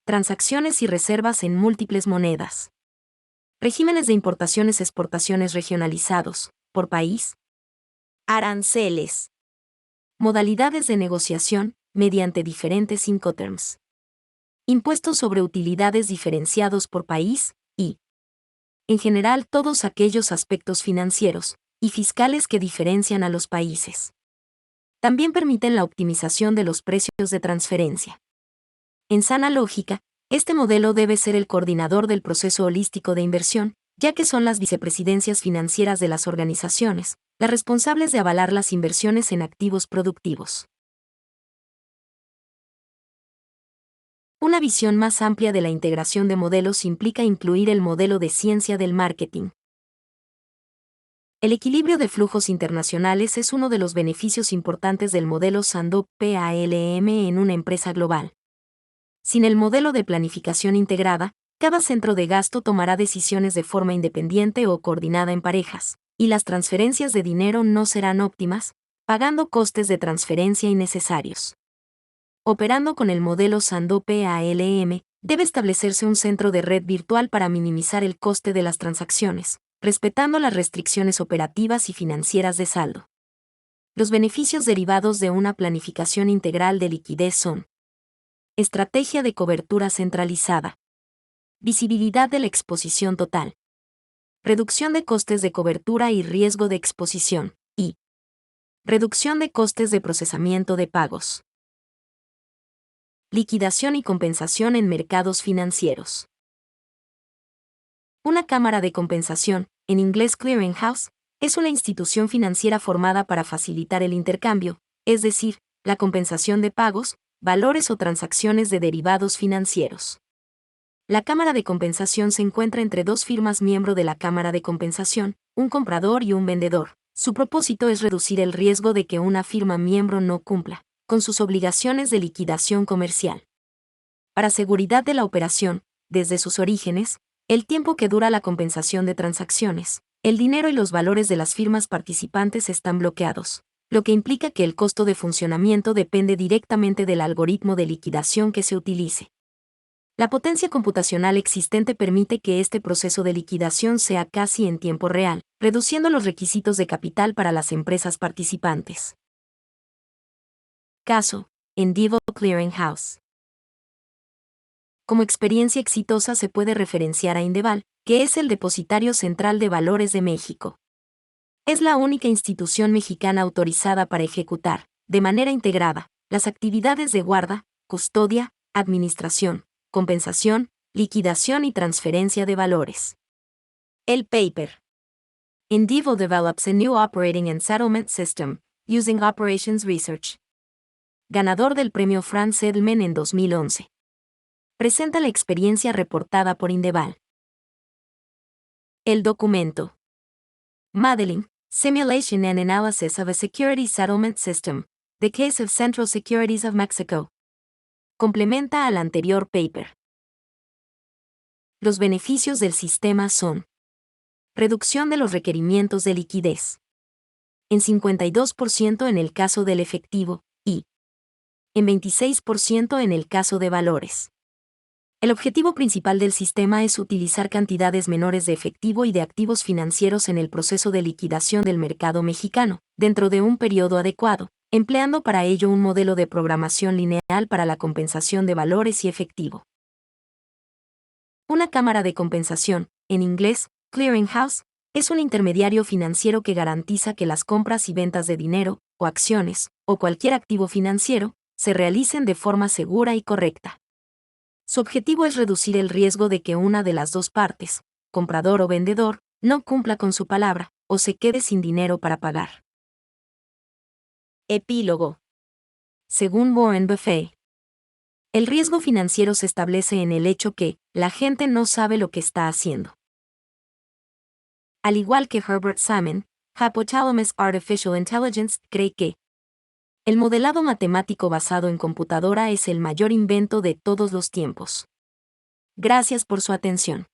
transacciones y reservas en múltiples monedas, regímenes de importaciones-exportaciones regionalizados, por país, aranceles, modalidades de negociación mediante diferentes Incoterms, impuestos sobre utilidades diferenciados por país, y, en general, todos aquellos aspectos financieros y fiscales que diferencian a los países. También permiten la optimización de los precios de transferencia. En sana lógica, este modelo debe ser el coordinador del proceso holístico de inversión, ya que son las vicepresidencias financieras de las organizaciones las responsables de avalar las inversiones en activos productivos. Una visión más amplia de la integración de modelos implica incluir el modelo de ciencia del marketing. El equilibrio de flujos internacionales es uno de los beneficios importantes del modelo Sandow-PALM en una empresa global. Sin el modelo de planificación integrada, cada centro de gasto tomará decisiones de forma independiente o coordinada en parejas, y las transferencias de dinero no serán óptimas, pagando costes de transferencia innecesarios. Operando con el modelo Sandow-PALM, debe establecerse un centro de red virtual para minimizar el coste de las transacciones, respetando las restricciones operativas y financieras de saldo. Los beneficios derivados de una planificación integral de liquidez son: estrategia de cobertura centralizada, visibilidad de la exposición total, reducción de costes de cobertura y riesgo de exposición, y reducción de costes de procesamiento de pagos. Liquidación y compensación en mercados financieros. Una cámara de compensación, en inglés clearinghouse, es una institución financiera formada para facilitar el intercambio, es decir, la compensación de pagos, valores o transacciones de derivados financieros. La cámara de compensación se encuentra entre dos firmas miembro de la cámara de compensación, un comprador y un vendedor. Su propósito es reducir el riesgo de que una firma miembro no cumpla con sus obligaciones de liquidación comercial. Para seguridad de la operación, desde sus orígenes, el tiempo que dura la compensación de transacciones, el dinero y los valores de las firmas participantes están bloqueados, lo que implica que el costo de funcionamiento depende directamente del algoritmo de liquidación que se utilice. La potencia computacional existente permite que este proceso de liquidación sea casi en tiempo real, reduciendo los requisitos de capital para las empresas participantes. Caso: Endivo Clearinghouse. Como experiencia exitosa se puede referenciar a Indeval, que es el Depositario Central de Valores de México. Es la única institución mexicana autorizada para ejecutar, de manera integrada, las actividades de guarda, custodia, administración, compensación, liquidación y transferencia de valores. El paper. Indivo develops a new operating and settlement system, using operations research. Ganador del premio Franz Edelman en 2011. Presenta la experiencia reportada por Indeval. El documento. Modeling, Simulation and Analysis of a Security Settlement System, The Case of Central Securities of Mexico. Complementa al anterior paper. Los beneficios del sistema son: reducción de los requerimientos de liquidez, en 52% en el caso del efectivo, y en 26% en el caso de valores. El objetivo principal del sistema es utilizar cantidades menores de efectivo y de activos financieros en el proceso de liquidación del mercado mexicano, dentro de un periodo adecuado, empleando para ello un modelo de programación lineal para la compensación de valores y efectivo. Una cámara de compensación, en inglés, clearinghouse, es un intermediario financiero que garantiza que las compras y ventas de dinero, o acciones, o cualquier activo financiero, se realicen de forma segura y correcta. Su objetivo es reducir el riesgo de que una de las dos partes, comprador o vendedor, no cumpla con su palabra, o se quede sin dinero para pagar. Epílogo. Según Warren Buffett, el riesgo financiero se establece en el hecho que la gente no sabe lo que está haciendo. Al igual que Herbert Salmon, Hypothalamus Artificial Intelligence cree que el modelado matemático basado en computadora es el mayor invento de todos los tiempos. Gracias por su atención.